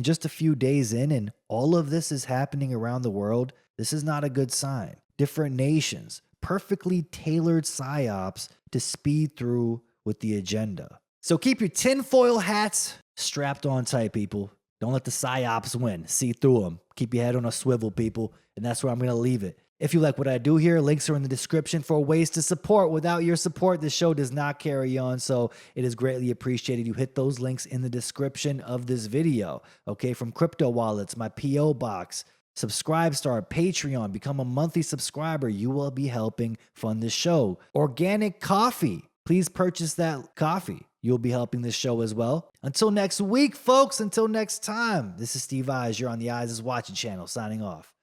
just a few days in and all of this is happening around the world, this is not a good sign. Different nations, perfectly tailored psyops to speed through with the agenda. So keep your tinfoil hats strapped on tight, people. Don't let the psyops win. See through them. Keep your head on a swivel, people. And that's where I'm going to leave it. If you like what I do here, links are in the description for ways to support. Without your support, this show does not carry on, so it is greatly appreciated you hit those links in the description of this video. Okay, from crypto wallets, my P.O. box, Subscribestar, Patreon, become a monthly subscriber. You will be helping fund this show. Organic coffee. Please purchase that coffee. You'll be helping this show as well. Until next week, folks, until next time, this is Steve Eyes. You're on the Eyes is Watching channel, signing off.